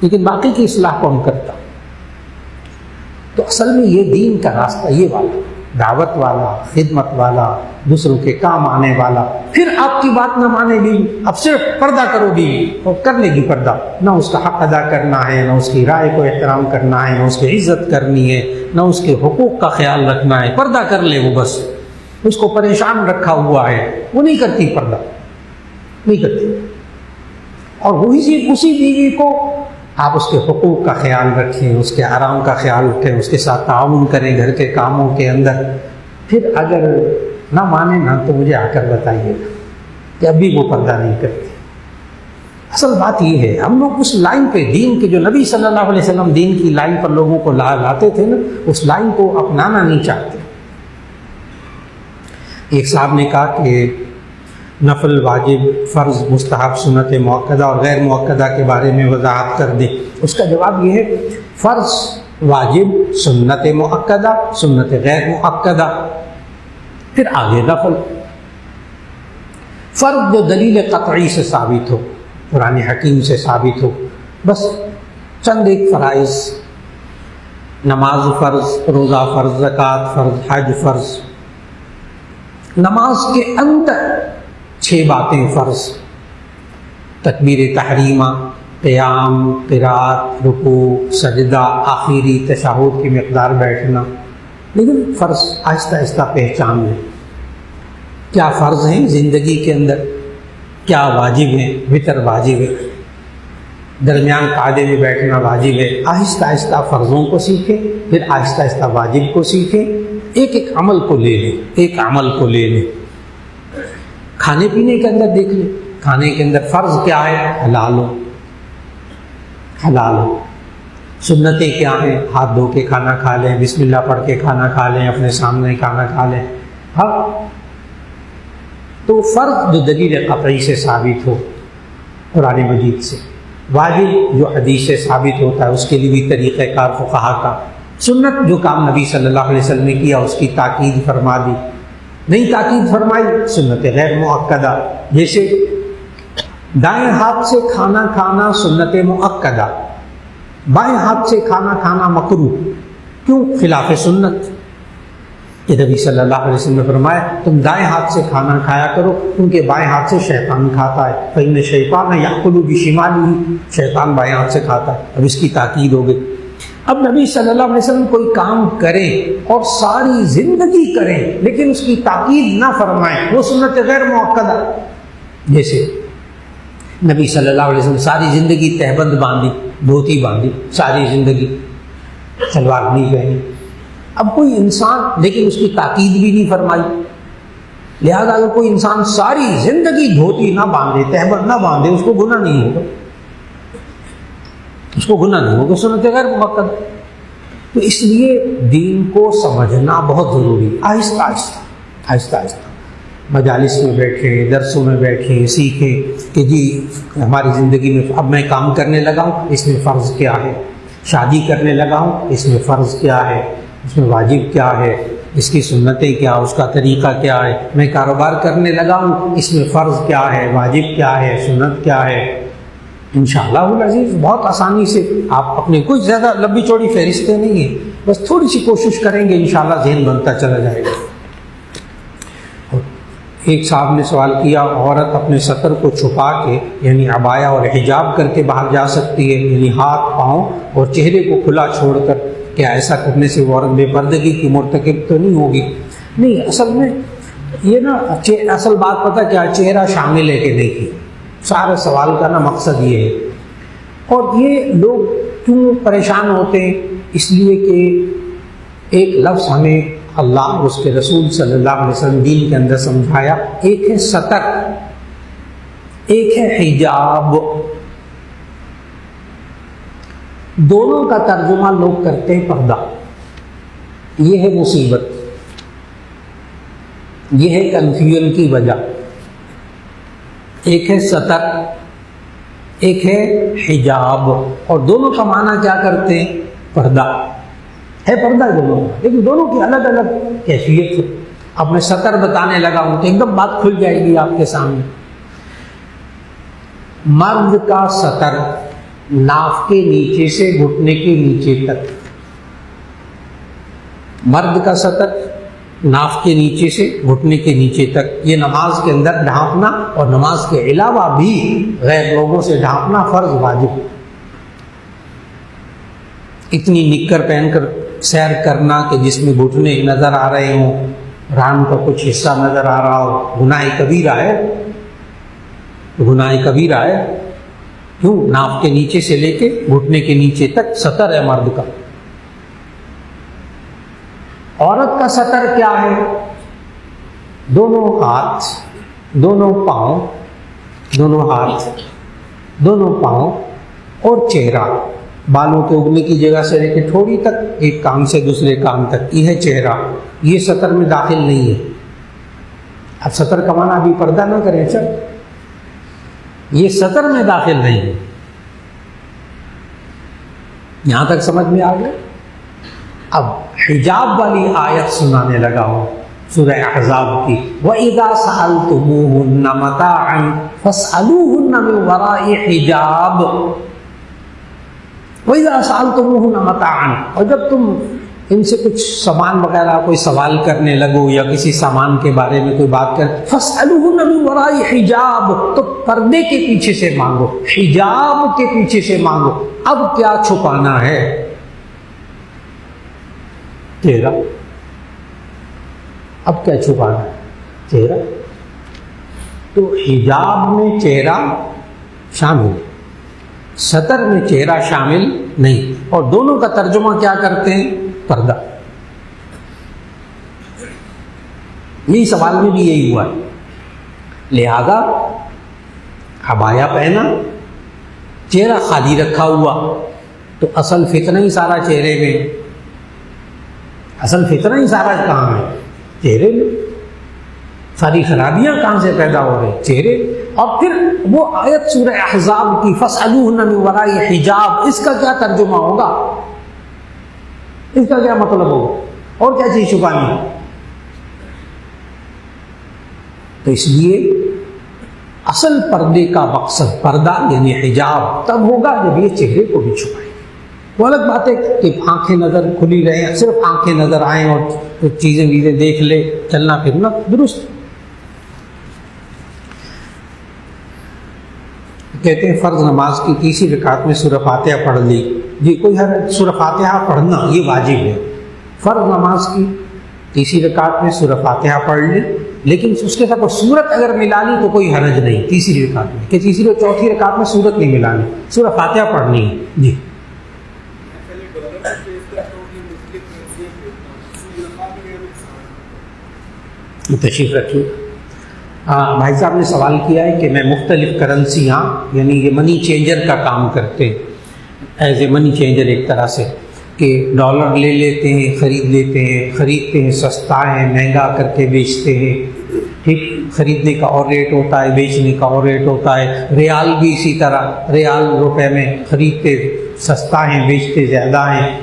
لیکن باقی کی اصلاح کون کرتا؟ تو اصل میں یہ دین کا راستہ یہ والا، دعوت والا، خدمت والا، دوسروں کے کام آنے والا۔ پھر آپ کی بات نہ مانے گی، اب صرف پردہ کرو گی اور کر لے گی پردہ، نہ اس کا حق ادا کرنا ہے، نہ اس کی رائے کو احترام کرنا ہے، نہ اس کی عزت کرنی ہے، نہ اس کے حقوق کا خیال رکھنا ہے، پردہ کر لے وہ بس، اس کو پریشان رکھا ہوا ہے، وہ نہیں کرتی پردہ، نہیں کرتی۔ اور وہی اسی بیوی کو آپ اس کے حقوق کا خیال رکھیں، اس کے آرام کا خیال رکھیں، اس کے ساتھ تعاون کریں گھر کے کاموں کے اندر۔ پھر اگر نہ مانے نہ تو مجھے آ کر بتائیے گا کہ ابھی وہ پردہ نہیں کرتے۔ اصل بات یہ ہے، ہم لوگ اس لائن پہ، دین کے جو نبی صلی اللہ علیہ وسلم دین کی لائن پر لوگوں کو لاتے تھے نا، اس لائن کو اپنانا نہیں چاہتے۔ ایک صاحب نے کہا کہ نفل، واجب، فرض، مستحب، سنت مؤکدہ اور غیر مؤکدہ کے بارے میں وضاحت کر دیں۔ اس کا جواب یہ ہے، فرض، واجب، سنت مؤکدہ، سنت غیر مؤکدہ، پھر آگے نفل۔ فرض جو دلیل قطعی سے ثابت ہو، قرآن حکیم سے ثابت ہو، بس چند ایک فرائض، نماز فرض، روزہ فرض، زکوٰۃ فرض، حج فرض۔ نماز کے اندر 6 باتیں فرض: تکبیر تحریمہ، قیام، قرات، رکوع، سجدہ، آخری تشہد کی مقدار بیٹھنا۔ لیکن فرض آہستہ آہستہ پہچان لیں، کیا فرض ہیں زندگی کے اندر، کیا واجب ہیں۔ وتر واجب ہے، درمیان قعدے میں بیٹھنا واجب ہے۔ آہستہ آہستہ فرضوں کو سیکھیں، پھر آہستہ آہستہ واجب کو سیکھیں، ایک ایک عمل کو لے لیں، ایک عمل کو لے لیں۔ کھانے پینے کے اندر دیکھ لیں، کھانے کے اندر فرض کیا ہے؟ حلال ہو، حلال ہو۔ سنتیں کیا ہیں؟ ہاتھ دھو کے کھانا کھا لیں، بسم اللہ پڑھ کے کھانا کھا لیں، اپنے سامنے کھانا کھا لیں۔ ہاں، تو فرض جو دلیل قطعی سے ثابت ہو قرآن مجید سے، واجب جو حدیث سے ثابت ہوتا ہے، اس کے لیے بھی طریقہ کار فقہا کا۔ سنت جو کام نبی صلی اللہ علیہ وسلم نے کیا، اس کی تاکید فرما دی۔ نہیں تاکید فرمائی، سنت غیر مؤکدہ، جیسے دائیں ہاتھ سے کھانا کھانا سنت مؤکدہ، بائیں ہاتھ سے کھانا کھانا مکروہ۔ کیوں؟ خلاف سنت۔ کہ نبی صلی اللہ علیہ وسلم نے فرمایا تم دائیں ہاتھ سے کھانا کھایا کرو، کیونکہ بائیں ہاتھ سے شیطان کھاتا ہے، فإن الشیطان یأکل بشمالہ، شیطان بائیں ہاتھ سے کھاتا ہے۔ اب اس کی تاکید ہو گئی۔ اب نبی صلی اللہ علیہ وسلم کوئی کام کریں اور ساری زندگی کریں لیکن اس کی تاکید نہ فرمائیں، وہ سنت غیر مؤکدہ۔ جیسے نبی صلی اللہ علیہ وسلم ساری زندگی تہبند باندھی، دھوتی باندھی، ساری زندگی شلوار نہیں پہنی۔ اب کوئی انسان، لیکن اس کی تاکید بھی نہیں فرمائی، لہذا اگر کوئی انسان ساری زندگی دھوتی نہ باندھے، تہبند نہ باندھے، اس کو گناہ نہیں ہوگا، اس کو گناہ نہیں ہوگا، سنت غیر مؤکدہ۔ تو اس لیے دین کو سمجھنا بہت ضروری، آہستہ آہستہ آہستہ آہستہ مجالس میں بیٹھیں، درسوں میں بیٹھیں، سیکھیں کہ جی ہماری زندگی میں اب میں کام کرنے لگا ہوں، اس میں فرض کیا ہے، شادی کرنے لگا ہوں، اس میں فرض کیا ہے، اس میں واجب کیا ہے، اس کی سنتیں کیا، اس کا طریقہ کیا ہے، میں کاروبار کرنے لگا ہوں، اس میں فرض کیا ہے، واجب کیا ہے، سنت کیا ہے۔ انشاءاللہ العزیز بہت آسانی سے آپ اپنے، کوئی زیادہ لمبی چوڑی فہرستیں نہیں ہیں، بس تھوڑی سی کوشش کریں گے انشاءاللہ ذہن بنتا چلا جائے گا۔ ایک صاحب نے سوال کیا، عورت اپنے سطر کو چھپا کے یعنی عبایا اور حجاب کر کے باہر جا سکتی ہے، یعنی ہاتھ، پاؤں اور چہرے کو کھلا چھوڑ کر، کیا ایسا کرنے سے وہ عورت بے پردگی کی مرتکب تو نہیں ہوگی؟ نہیں، اصل میں یہ نا اصل بات پتہ کیا، چہرہ شامل ہے کہ نہیں، سارے سوال کا نا مقصد یہ ہے۔ اور یہ لوگ کیوں پریشان ہوتے ہیں؟ اس لیے کہ ایک لفظ ہمیں اللہ اور اس کے رسول صلی اللہ علیہ وسلم دین کے اندر سمجھایا، ایک ہے سطر، ایک ہے حجاب۔ دونوں کا ترجمہ لوگ کرتے ہیں پردہ۔ یہ ہے مصیبت، یہ ہے کنفیوژن کی وجہ۔ ایک ہے سطر، ایک ہے حجاب، اور دونوں کا معنی کیا کرتے ہیں؟ پردہ ہے، پردہ دونوں، لیکن دونوں کی الگ الگ کیفیت ہے۔ اب میں سطر بتانے لگا ہوں تو ایک دم بات کھل جائے گی آپ کے سامنے۔ مرد کا سطر ناف کے نیچے سے گھٹنے کے نیچے تک، مرد کا سطر ناف کے نیچے سے گھٹنے کے نیچے تک، یہ نماز کے اندر ڈھانپنا اور نماز کے علاوہ بھی غیر لوگوں سے ڈھانپنا فرض واجب۔ اتنی نکر پہن کر سیر کرنا کہ جس میں گھٹنے نظر آ رہے ہوں، ران کا کچھ حصہ نظر آ رہا ہو، گناہ کبیرہ ہے، گناہ کبیرہ ہے۔ کیوں؟ ناف کے نیچے سے لے کے گھٹنے کے نیچے تک سطر ہے مرد کا۔ عورت کا سطر کیا ہے؟ دونوں ہاتھ، دونوں پاؤں، دونوں ہاتھ، دونوں پاؤں اور چہرہ، بالوں کے اگنے کی جگہ سے لے کے ٹھوڑی تک، ایک کان سے دوسرے کان تک، یہ ہے چہرہ، یہ سطر میں داخل نہیں ہے۔ اب سطر کا معنی ابھی پردہ نہ کریں سر، یہ سطر میں داخل نہیں ہے۔ یہاں تک سمجھ میں آ گیا؟ اب حجاب والی آیت سنانے لگا ہوں، سورہ احزاب کی، وَإِذَا سَأَلْتُمُوهُنَّ مَتَاعًا فَاسْأَلُوهُنَّ مِنْ وَرَاءِ حِجَابٍ۔ وَإِذَا سَأَلْتُمُوهُنَّ مَتَاعًا، اور جب تم ان سے کچھ سامان وغیرہ کوئی سوال کرنے لگو یا کسی سامان کے بارے میں کوئی بات کر، فَاسْأَلُوهُنَّ مِنْ وَرَاءِ حِجَابٍ، تو پردے کے پیچھے سے مانگو، حجاب کے پیچھے سے مانگو۔ اب کیا چھپانا ہے؟ چہرہ۔ اب کیا چھپانا ہے؟ چہرہ۔ تو حجاب میں چہرہ شامل، سطر میں چہرہ شامل نہیں، اور دونوں کا ترجمہ کیا کرتے ہیں؟ پردہ۔ یہی سوال میں بھی یہی ہوا ہے، لہذا عبایا پہنا، چہرہ خالی رکھا ہوا، تو اصل فتنہ ہی سارا چہرے میں، اصل فتنہ ہی سارا کہاں ہے؟ چہرے میں۔ ساری خرابیاں کہاں سے پیدا ہو رہی؟ چہرے۔ اور پھر وہ آیت سورہ احزاب کی فَاسْأَلُوهُنَّ مِنْ وَرَاءِ حِجَابٍ، اس کا کیا ترجمہ ہوگا؟ اس کا کیا مطلب ہوگا؟ اور کیا چیز چھپانی ہے؟ تو اس لیے اصل پردے کا مقصد، پردہ یعنی حجاب تب ہوگا جب یہ چہرے کو بھی چھپائے۔ وہ الگ بات ہے کہ آنکھیں نظر کھلی رہیں، صرف آنکھیں نظر آئیں اور کچھ چیزیں دیکھ لے، چلنا پھرنا درست۔ کہتے ہیں فرض نماز کی تیسری رکعت میں سورہ فاتحہ پڑھ لی، جی کوئی حرج، سورہ فاتحہ پڑھنا یہ واجب ہے۔ فرض نماز کی تیسری رکعت میں سورہ فاتحہ پڑھ لی، لیکن اس کے ساتھ سورت اگر ملا لی تو کوئی حرج نہیں تیسری رکعت میں، کہ تیسری اور چوتھی رکعت میں سورت نہیں ملانی، سورہ فاتحہ پڑھنی ہے۔ جی تشریف رکھیے۔ بھائی صاحب نے سوال کیا ہے کہ میں مختلف کرنسیاں، یعنی یہ منی چینجر کا کام کرتے ہیں، ایز اے منی چینجر ایک طرح سے، کہ ڈالر لے لیتے ہیں، خرید لیتے ہیں، خریدتے ہیں، سستا ہے مہنگا کر کے بیچتے ہیں، ٹھیک، خریدنے کا اور ریٹ ہوتا ہے، بیچنے کا اور ریٹ ہوتا ہے۔ ریال بھی اسی طرح، ریال روپے میں خریدتے سستا ہیں، بیچتے زیادہ ہیں،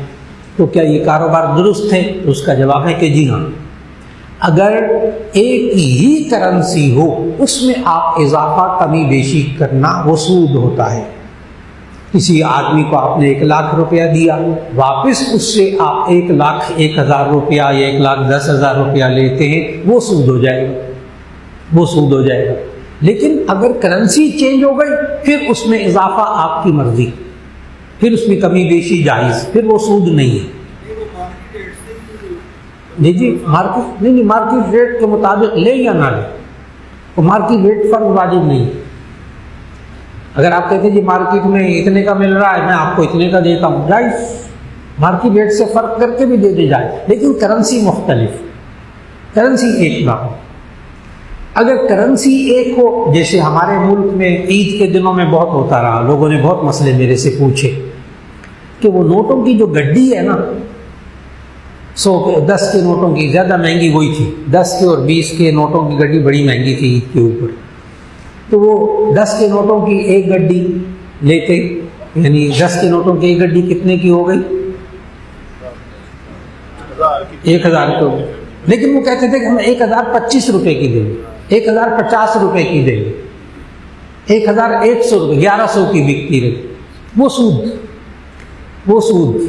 تو کیا یہ کاروبار درست ہے؟ تو اس کا جواب ہے کہ جی ہاں، اگر ایک ہی کرنسی ہو اس میں آپ اضافہ کمی بیشی کرنا وہ سود ہوتا ہے۔ کسی آدمی کو آپ نے 1,00,000 روپیہ دیا، واپس اس سے آپ 1,01,000 روپیہ یا 1,10,000 روپیہ لیتے ہیں، وہ سود ہو جائے گا، وہ سود ہو جائے گا۔ لیکن اگر کرنسی چینج ہو گئی پھر اس میں اضافہ آپ کی مرضی، پھر اس میں کمی بیشی جائز، پھر وہ سود نہیں ہے۔ جی مارکیٹ نہیں، مارکیٹ ریٹ کے مطابق لے یا نہ لے، وہ مارکیٹ ریٹ فرض واجب نہیں۔ اگر آپ کہتے ہیں جی مارکیٹ میں اتنے کا مل رہا ہے، میں آپ کو اتنے کا دیتا ہوں، جائز، مارکیٹ ریٹ سے فرق کر کے بھی دے دی جائے، لیکن کرنسی مختلف، کرنسی ایک نہ ہو۔ اگر کرنسی ایک ہو، جیسے ہمارے ملک میں عید کے دنوں میں بہت ہوتا رہا، لوگوں نے بہت مسئلے میرے سے پوچھے کہ وہ نوٹوں کی جو گڈی ہے نا، 10 کے نوٹوں کی زیادہ مہنگی وہی تھی، 10 کے اور 20 کے نوٹوں کی گڈی بڑی مہنگی تھی عید کے اوپر، تو وہ 10 کے نوٹوں کی ایک گڈی لیتے، یعنی 10 کے نوٹوں کی ایک گڈی کتنے کی ہو گئی؟ 1,000 کو، لیکن وہ کہتے تھے کہ ہم 1,025 روپے کی دیں گے، 1,050 روپے کی دیں گے، 1100 روپے 1100 کی بکتی رہی، وہ سود،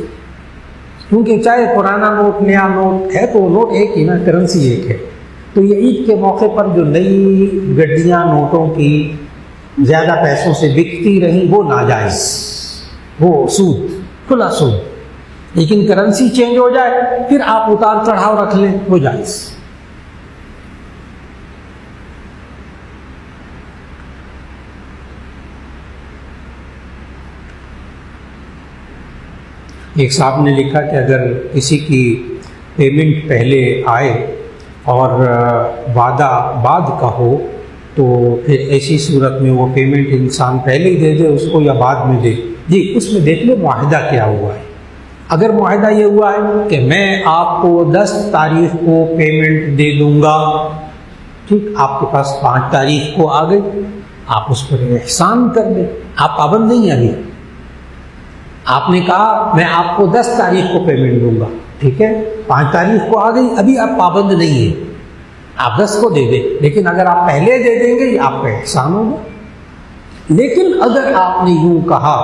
کیونکہ چاہے پرانا نوٹ نیا نوٹ ہے تو نوٹ ایک ہی نا، کرنسی ایک ہے. تو یہ عید کے موقع پر جو نئی گڈیاں نوٹوں کی زیادہ پیسوں سے بکتی رہیں وہ ناجائز، وہ سود، کھلا سود. لیکن کرنسی چینج ہو جائے پھر آپ اتار چڑھاؤ رکھ لیں وہ جائز. ایک صاحب نے لکھا کہ اگر کسی کی پیمنٹ پہلے آئے اور وعدہ بعد کا ہو تو پھر ایسی صورت میں وہ پیمنٹ انسان پہلے ہی دے دے اس کو یا بعد میں دے. جی اس میں دیکھ لیں معاہدہ کیا ہوا ہے. اگر معاہدہ یہ ہوا ہے کہ میں آپ کو 10 تاریخ کو پیمنٹ دے دوں گا، ٹھیک، آپ کے پاس 5 تاریخ کو آ گئی، آپ اس پر احسان کر دیں، آپ پابند نہیں. ابھی آپ نے کہا میں آپ کو 10 تاریخ کو پیمنٹ دوں گا، ٹھیک ہے، 5 تاریخ کو آ گئی، ابھی آپ پابند نہیں ہیں، آپ 10 کو دے دیں. لیکن اگر آپ پہلے دے دیں گے یہ آپ کا احسان ہوگا. لیکن اگر آپ نے یوں کہا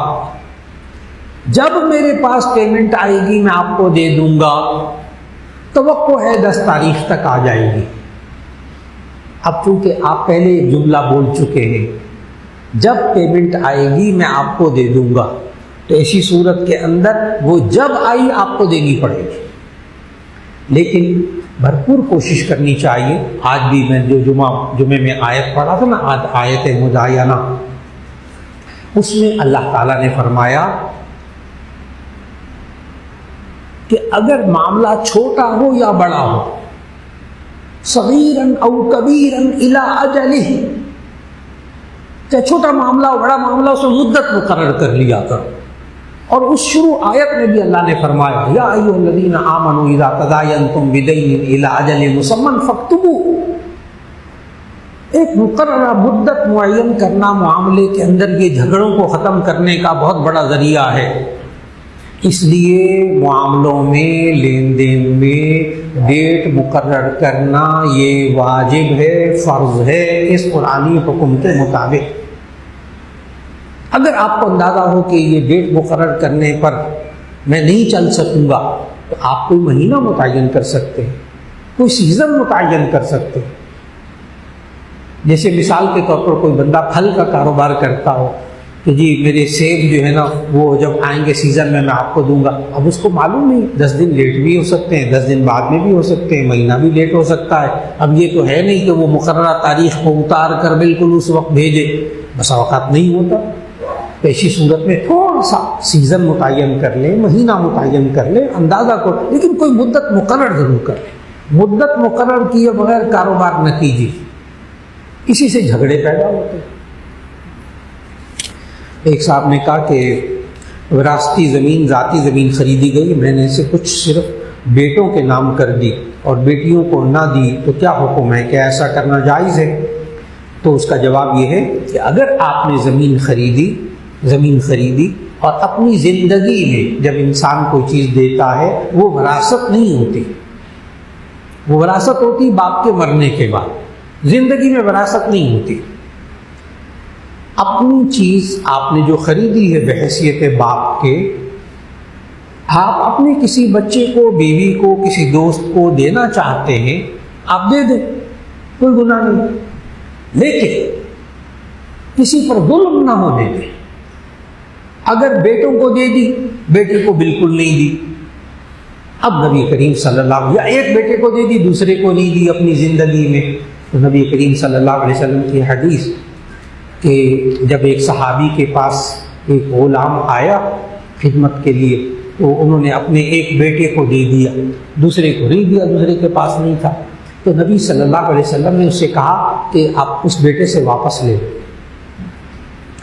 جب میرے پاس پیمنٹ آئے گی میں آپ کو دے دوں گا، توقع ہے 10 تاریخ تک آ جائے گی. اب چونکہ آپ پہلے جملہ بول چکے ہیں جب پیمنٹ آئے گی میں آپ کو دے دوں گا، تو ایسی صورت کے اندر وہ جب آئی آپ کو دینی پڑے گی. لیکن بھرپور کوشش کرنی چاہیے. آج بھی میں جو جمعے میں آیت پڑھا تھا نا، آیت مدایانہ، اس میں اللہ تعالیٰ نے فرمایا کہ اگر معاملہ چھوٹا ہو یا بڑا ہو، صغیراً او کبیراً الی اجلہ، چاہے چھوٹا معاملہ ہو بڑا معاملہ، اس میں مدت مقرر کر لیا کرو. اور اس شروع آیت میں بھی اللہ نے فرمایا یا ایھا الذین آمنوا اذا تداینتم بدین الی اجل مسمى فاکتبوہ. ایک مقررہ مدت معین کرنا معاملے کے اندر یہ جھگڑوں کو ختم کرنے کا بہت بڑا ذریعہ ہے. اس لیے معاملوں میں لین دین میں ڈیٹ مقرر کرنا یہ واجب ہے، فرض ہے اس قرآنی حکم کے مطابق. اگر آپ کو اندازہ ہو کہ یہ ڈیٹ مقرر کرنے پر میں نہیں چل سکوں گا تو آپ کوئی مہینہ متعین کر سکتے ہیں، کوئی سیزن متعین کر سکتے ہیں. جیسے مثال کے طور پر کوئی بندہ پھل کا کاروبار کرتا ہو کہ جی میرے سیب جو ہے نا وہ جب آئیں گے سیزن میں آپ کو دوں گا. اب اس کو معلوم نہیں، 10 دن لیٹ بھی ہو سکتے ہیں، 10 دن بعد میں بھی ہو سکتے ہیں، مہینہ بھی لیٹ ہو سکتا ہے. اب یہ تو ہے نہیں کہ وہ مقررہ تاریخ کو اتار کر بالکل اس وقت بھیجے، بسا اوقات نہیں ہوتا. تو ایسی صورت میں تھوڑا سا سیزن متعین کر لیں، مہینہ متعین کر لیں، اندازہ کو، لیکن کوئی مدت مقرر ضرور کر لیں. مدت مقرر کیے بغیر کاروبار نہ کیجیے، اسی سے جھگڑے پیدا ہوتے ہیں. ایک صاحب نے کہا کہ وراثتی زمین، ذاتی زمین خریدی گئی، میں نے اسے کچھ صرف بیٹوں کے نام کر دی اور بیٹیوں کو نہ دی، تو کیا حکم ہے، کیا ایسا کرنا جائز ہے؟ تو اس کا جواب یہ ہے کہ اگر آپ نے زمین خریدی اور اپنی زندگی میں جب انسان کوئی چیز دیتا ہے وہ وراثت نہیں ہوتی، وہ وراثت ہوتی باپ کے مرنے کے بعد، زندگی میں وراثت نہیں ہوتی. اپنی چیز آپ نے جو خریدی ہے بحیثیت باپ کے، آپ اپنے کسی بچے کو، بیوی کو، کسی دوست کو دینا چاہتے ہیں آپ دے دیں، کوئی گناہ نہیں. لیکن کسی پر ظلم نہ ہونے دیں. اگر بیٹوں کو دے دی، بیٹے کو بالکل نہیں دی. اب نبی کریم صلی اللہ علیہ وسلم، یا ایک بیٹے کو دے دی دوسرے کو نہیں دی اپنی زندگی میں، تو نبی کریم صلی اللہ علیہ وسلم کی حدیث کہ جب ایک صحابی کے پاس ایک غلام آیا خدمت کے لیے تو انہوں نے اپنے ایک بیٹے کو دے دیا، دوسرے کو نہیں دیا، دوسرے کے پاس نہیں تھا. تو نبی صلی اللہ علیہ وسلم نے اس سے کہا کہ آپ اس بیٹے سے واپس لے لیں،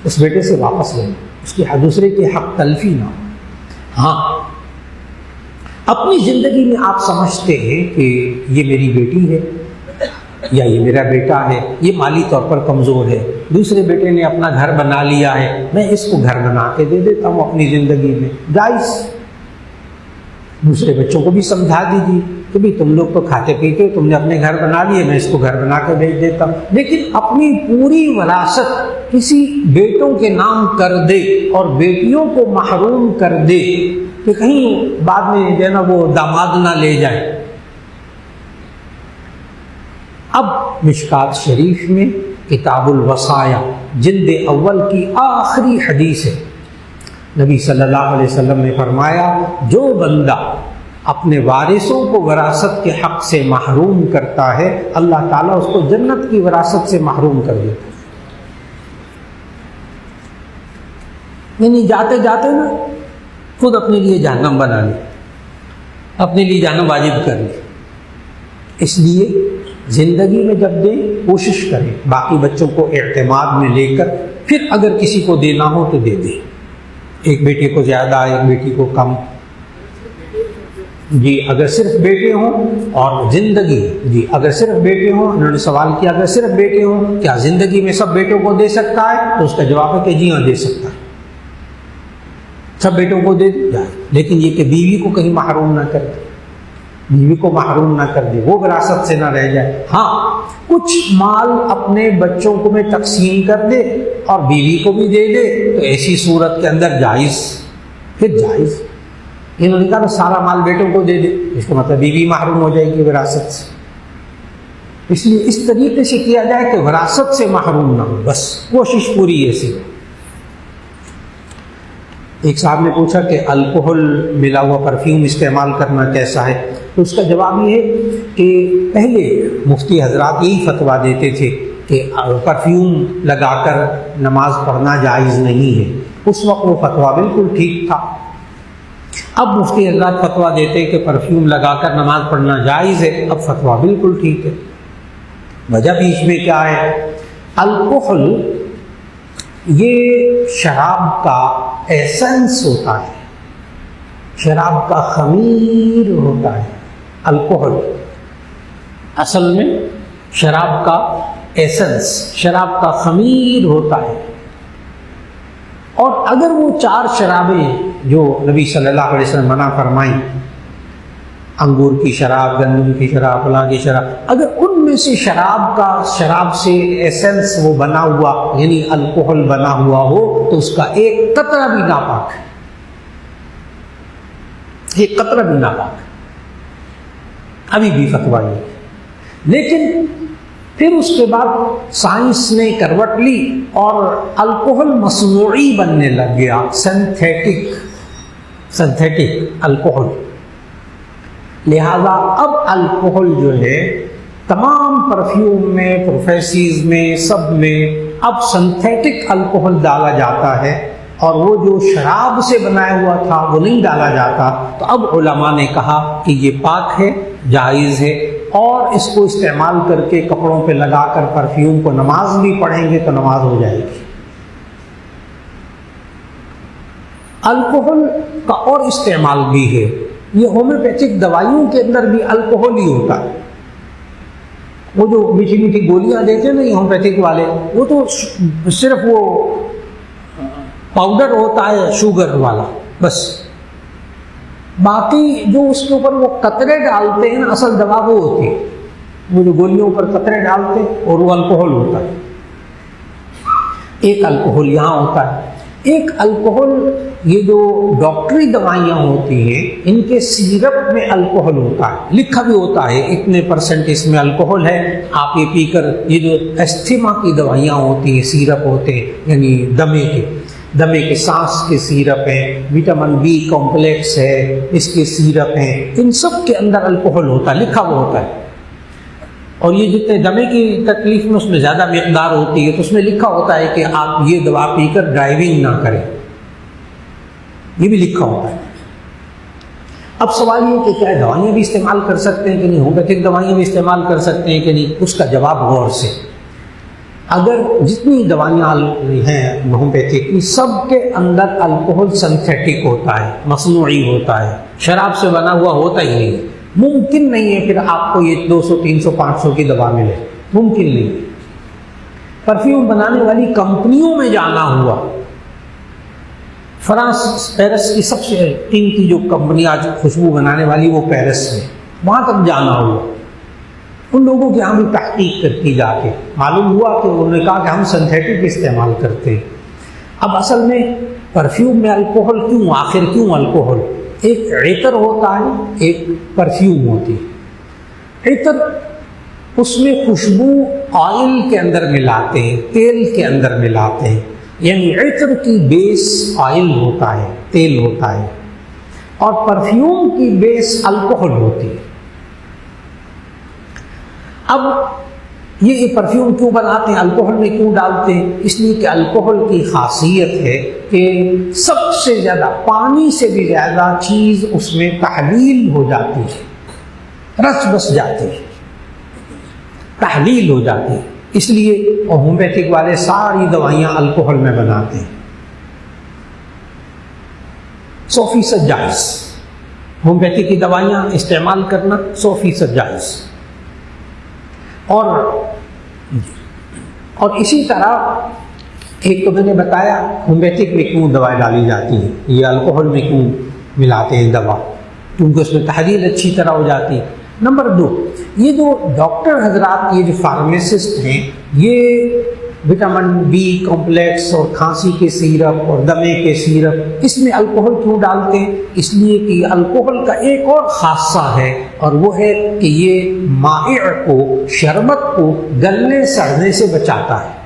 اس بیٹے سے واپس لے لیں، اس کی دوسرے کے حق تلفی نہ ہو. ہاں اپنی زندگی میں آپ سمجھتے ہیں کہ یہ میری بیٹی ہے یا یہ میرا بیٹا ہے، یہ مالی طور پر کمزور ہے، دوسرے بیٹے نے اپنا گھر بنا لیا ہے، میں اس کو گھر بنا کے دے دیتا ہوں اپنی زندگی میں، جائز. دوسرے بچوں کو بھی سمجھا دیجیے کہ بھی تم لوگ تو کھاتے پیتے ہو، تم نے اپنے گھر بنا لیے، میں اس کو گھر بنا کے بھیج دیتا ہوں، لیکن اپنی پوری وراثت کسی بیٹوں کے نام کر دے اور بیٹیوں کو محروم کر دے کہ کہیں بعد میں جو ہے نا وہ داماد نہ لے جائے۔ اب مشکات شریف میں کتاب الوصایا جلد اول کی آخری حدیث ہے، نبی صلی اللہ علیہ وسلم نے فرمایا جو بندہ اپنے وارثوں کو وراثت کے حق سے محروم کرتا ہے اللہ تعالیٰ اس کو جنت کی وراثت سے محروم کر دیتا ہے۔ یعنی جاتے جاتے نا خود اپنے لیے جہنم بنا لی، اپنے لیے جہنم واجب کر لی۔ اس لیے زندگی میں جب دیں کوشش کریں باقی بچوں کو اعتماد میں لے کر، پھر اگر کسی کو دینا ہو تو دے دیں، ایک بیٹے کو زیادہ ایک بیٹی کو کم، جی اگر صرف بیٹے ہوں اور زندگی، جی اگر صرف بیٹے ہوں، انہوں نے سوال کیا اگر صرف بیٹے ہوں کیا زندگی میں سب بیٹوں کو دے سکتا ہے؟ تو اس کا جواب ہے کہ جی ہاں دے سکتا ہے، سب بیٹوں کو دے جائے، لیکن یہ کہ بیوی کو کہیں محروم نہ کر دے، بیوی کو محروم نہ کر دے، وہ وراثت سے نہ رہ جائے۔ ہاں کچھ مال اپنے بچوں کو میں تقسیم کر دے اور بیوی کو بھی دے دے تو ایسی صورت کے اندر جائز، پھر جائز۔ انہوں نے کہا سارا مال بیٹوں کو دے دے، اس کا مطلب بیوی محروم ہو جائے گی وراثت سے، اس لیے اس طریقے سے کیا جائے کہ وراثت سے محروم نہ ہو، بس کوشش پوری ایسی ہو۔ ایک صاحب نے پوچھا کہ الکوہل ملا ہوا پرفیوم استعمال کرنا کیسا ہے؟ تو اس کا جواب یہ ہے کہ پہلے مفتی حضرات یہی فتویٰ دیتے تھے کہ پرفیوم لگا کر نماز پڑھنا جائز نہیں ہے، اس وقت وہ فتویٰ بالکل ٹھیک تھا۔ اب مفتی حضرات فتویٰ دیتے کہ پرفیوم لگا کر نماز پڑھنا جائز ہے، اب فتویٰ بالکل ٹھیک ہے۔ وجہ بھی اس میں کیا ہے؟ الکوہل یہ شراب کا ایسنس ہوتا ہے، شراب کا خمیر ہوتا ہے الکوہل، اصل میں شراب کا ایسنس، شراب کا خمیر ہوتا ہے۔ اور اگر وہ چار شرابیں جو نبی صلی اللہ علیہ وسلم منع فرمائیں، انگور کی شراب، گندم کی شراب، فلاں کی شراب، اگر ان میں سے شراب سے ایسنس وہ بنا ہوا یعنی الکوہل بنا ہوا ہو تو اس کا ایک قطرہ بھی ناپاک ہے، ایک قطرہ بھی ناپاک ہے، ابھی بھی فتویٰ یہ ہے۔ لیکن پھر اس کے بعد سائنس نے کروٹ لی اور الکوہل مصنوعی بننے لگ گیا، سنتھیٹک الکوہل، لہذا اب الکوہل جو ہے تمام پرفیوم میں، پروفیسیز میں، سب میں اب سنتھیٹک الکوہل ڈالا جاتا ہے، اور وہ جو شراب سے بنایا ہوا تھا وہ نہیں ڈالا جاتا۔ تو اب علماء نے کہا کہ یہ پاک ہے، جائز ہے، اور اس کو استعمال کر کے کپڑوں پہ لگا کر پرفیوم کو نماز بھی پڑھیں گے تو نماز ہو جائے گی۔ الکوہل کا اور استعمال بھی ہے، یہ ہومیوپیتھک دوائیوں کے اندر بھی الکوہل ہی ہوتا ہے۔ وہ جو میٹھی میٹھی گولیاں دیتے ہیں نا یہ ہومیوپیتھک والے، وہ تو صرف وہ پاؤڈر ہوتا ہے شوگر والا بس، باقی جو اس کے اوپر وہ قطرے ڈالتے ہیں نا اصل دوا وہ ہوتی ہے، وہ جو گولیوں پر قطرے ڈالتے ہیں اور وہ الکوہل ہوتا ہے۔ ایک الکوہل یہاں ہوتا ہے، ایک الکوہل یہ جو ڈاکٹری دوائیاں ہوتی ہیں ان کے سیرپ میں الکوہل ہوتا ہے، لکھا بھی ہوتا ہے اتنے % اس میں الکوہل ہے، آپ یہ پی کر، یہ جو استھما کی دوائیاں ہوتی ہیں سیرپ ہوتے ہیں یعنی دمے کے سانس کے سیرپ ہیں، وٹامن بی کمپلیکس ہے اس کے سیرپ ہیں، ان سب کے اندر الکوہل ہوتا ہے، لکھا ہوا ہوتا ہے۔ اور یہ جتنے دمے کی تکلیف میں اس میں زیادہ مقدار ہوتی ہے تو اس میں لکھا ہوتا ہے کہ آپ یہ دوا پی کر ڈرائیونگ نہ کریں، یہ بھی لکھا ہوتا ہے۔ اب سوال یہ کہ کیا دوائیاں بھی استعمال کر سکتے ہیں کہ نہیں، ہومیوپیتھک دوائیاں بھی استعمال کر سکتے ہیں کہ نہیں؟ اس کا جواب غور سے، اگر جتنی دوائیاں ہیں ہومیوپیتھک کی سب کے اندر الکوہل سنتھیٹک ہوتا ہے، مصنوعی ہوتا ہے، شراب سے بنا ہوا ہوتا ہی نہیں، ممکن نہیں ہے پھر آپ کو یہ 200 300 500 کی دوا ملے، ممکن نہیں۔ پرفیوم بنانے والی کمپنیوں میں جانا ہوا فرانس پیرس کی سب سے قیمتی جو کمپنی آج خوشبو بنانے والی وہ پیرس ہے، وہاں تک جانا ہوا، ان لوگوں کے یہاں بھی تحقیق کرتی جا کے معلوم ہوا کہ انہوں نے کہا کہ ہم سنتھیٹک استعمال کرتے ہیں۔ اب اصل میں پرفیوم میں الکوہل کیوں، آخر کیوں الکوہل؟ ایک عطر ہوتا ہے، ایک پرفیوم ہوتی ہے۔ عطر اس میں خوشبو آئل کے اندر ملاتے ہیں، تیل کے اندر ملاتے ہیں، یعنی عطر کی بیس آئل ہوتا ہے، تیل ہوتا ہے، اور پرفیوم کی بیس الکوہل ہوتی ہے۔ اب یہ پرفیوم کیوں بناتے ہیں، الکوہل میں کیوں ڈالتے ہیں؟ اس لیے کہ الکوہل کی خاصیت ہے کہ سب سے زیادہ، پانی سے بھی زیادہ چیز اس میں تحلیل ہو جاتی ہے، رچ بس جاتی ہے، تحلیل ہو جاتی ہے۔ اس لیے ہومیوپیتھک والے ساری دوائیاں الکوہل میں بناتے ہیں، 100% جائز۔ ہومیوپیتھک کی دوائیاں استعمال کرنا 100% جائز۔ اور اسی طرح ایک تو میں نے بتایا ہومیوپیتھک میں کیوں دوائی ڈالی جاتی ہے، یہ الکوہل میں کیوں ملاتے ہیں دوا، کیونکہ اس میں تحلیل اچھی طرح ہو جاتی ہے۔ نمبر 2، یہ جو ڈاکٹر حضرات، یہ جو فارمیسسٹ ہیں، یہ وٹامن بی کمپلیکس اور کھانسی کے سیرپ اور دمے کے سیرپ، اس میں الکوہل کیوں ڈالتے ہیں؟ اس لیے کہ الکوہل کا ایک اور خاصہ ہے، اور وہ ہے کہ یہ مائع کو، شربت کو گلنے سڑنے سے بچاتا ہے۔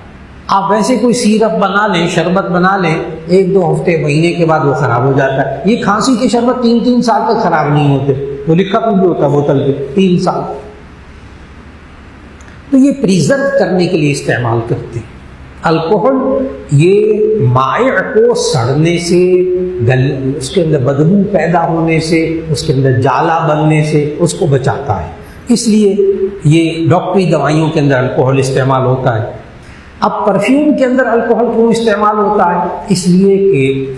آپ ویسے کوئی سیرپ بنا لیں، شربت بنا لیں، 1-2 ہفتے، مہینے کے بعد وہ خراب ہو جاتا ہے۔ یہ کھانسی کے شربت 3-3 سال تک خراب نہیں ہوتے، وہ لکھا کچھ بھی ہوتا ہے بوتل پہ 3 سال۔ تو یہ پریزرو کرنے کے لیے استعمال کرتے ہیں الکوہل، یہ مائع کو سڑنے سے، اس کے اندر بدبو پیدا ہونے سے، اس کے اندر جالا بننے سے اس کو بچاتا ہے۔ اس لیے یہ ڈاکٹری دوائیوں کے اندر الکوہل استعمال ہوتا ہے۔ اب پرفیوم کے اندر الکوہل کیوں استعمال ہوتا ہے؟ اس لیے کہ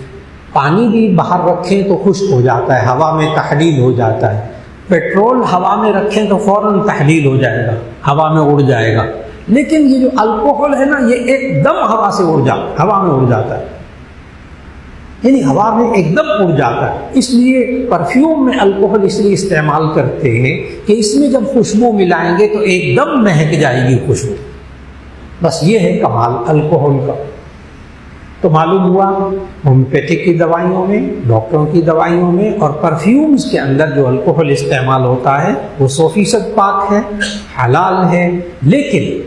پانی بھی باہر رکھیں تو خشک ہو جاتا ہے، ہوا میں تحلیل ہو جاتا ہے۔ پیٹرول ہوا میں رکھیں تو فوراً تحلیل ہو جائے گا، ہوا میں اڑ جائے گا، لیکن یہ جو الکوہل ہے نا، یہ ایک دم ہوا سے ہوا میں اڑ جاتا ہے، یعنی ہوا میں ایک دم اڑ جاتا ہے۔ اس لیے پرفیوم میں الکوہل اس لیے استعمال کرتے ہیں کہ اس میں جب خوشبو ملائیں گے تو ایک دم مہک جائے گی خوشبو، بس یہ ہے کمال الکوہل کا۔ تو معلوم ہوا ہومیوپیتھک کی دوائیوں میں، ڈاکٹروں کی دوائیوں میں اور پرفیومز کے اندر جو الکوہل استعمال ہوتا ہے وہ 100% پاک ہے، حلال ہے۔ لیکن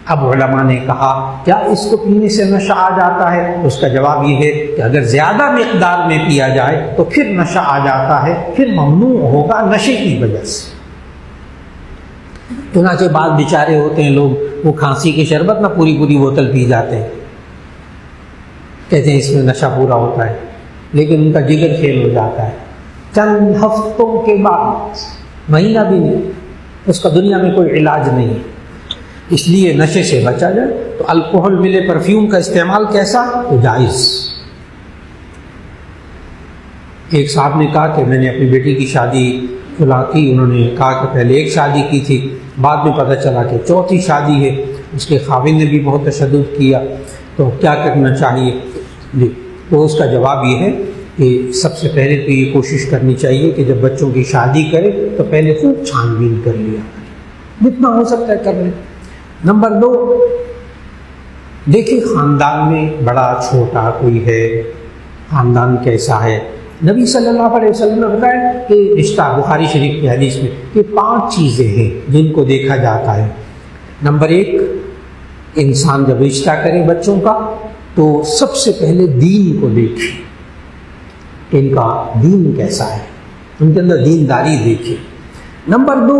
اب علماء نے کہا کیا اس کو پینے سے نشہ آ جاتا ہے؟ اس کا جواب یہ ہے کہ اگر زیادہ مقدار میں پیا جائے تو پھر نشہ آ جاتا ہے، پھر ممنوع ہوگا نشے کی وجہ سے۔ چنانچہ بعض بیچارے ہوتے ہیں لوگ، وہ کھانسی کی شربت نہ پوری بوتل پی جاتے ہیں، کہتے ہیں اس میں نشہ پورا ہوتا ہے، لیکن ان کا جگر فیل ہو جاتا ہے چند ہفتوں کے بعد، مہینہ بھی نہیں، اس کا دنیا میں کوئی علاج نہیں ہے۔ اس لیے نشے سے بچا جائے تو الکوہل ملے پرفیوم کا استعمال کیسا؟ تو جائز۔ ایک صاحب نے کہا کہ میں نے اپنی بیٹی کی شادی فلاں کی، انہوں نے کہا کہ پہلے ایک شادی کی تھی، بعد میں پتہ چلا کہ 4تھی شادی ہے، اس کے خاوند نے بھی بہت تشدد کیا، تو کیا کرنا چاہیے؟ جی، تو اس کا جواب یہ ہے کہ سب سے پہلے تو یہ کوشش کرنی چاہیے کہ جب بچوں کی شادی کرے تو پہلے خوب چھان بین کر لیا، جتنا ہو سکتا ہے کر لیں۔ نمبر 2، دیکھیں خاندان میں بڑا چھوٹا کوئی ہے، خاندان کیسا ہے۔ نبی صلی اللہ علیہ وسلم نے بتایا کہ رشتہ، بخاری شریف کی حدیث میں، کہ 5 چیزیں ہیں جن کو دیکھا جاتا ہے۔ نمبر 1، انسان جب رشتہ کرے بچوں کا تو سب سے پہلے دین کو دیکھے کہ ان کا دین کیسا ہے، ان کے اندر دینداری دیکھے۔ نمبر 2،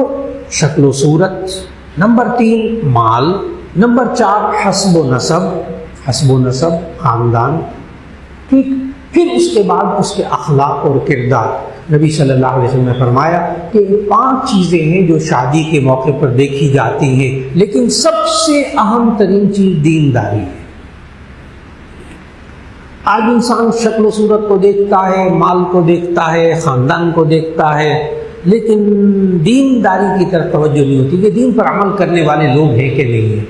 شکل و صورت۔ نمبر 3، مال۔ نمبر 4، حسب و نسب، خاندان، ٹھیک۔ پھر اس کے بعد اس کے اخلاق اور کردار۔ نبی صلی اللہ علیہ وسلم نے فرمایا کہ 5 چیزیں ہیں جو شادی کے موقع پر دیکھی جاتی ہیں، لیکن سب سے اہم ترین چیز دینداری ہے۔ آج انسان شکل و صورت کو دیکھتا ہے، مال کو دیکھتا ہے، خاندان کو دیکھتا ہے، لیکن دینداری کی طرف توجہ نہیں ہوتی کہ دین پر عمل کرنے والے لوگ ہیں کہ نہیں ہیں۔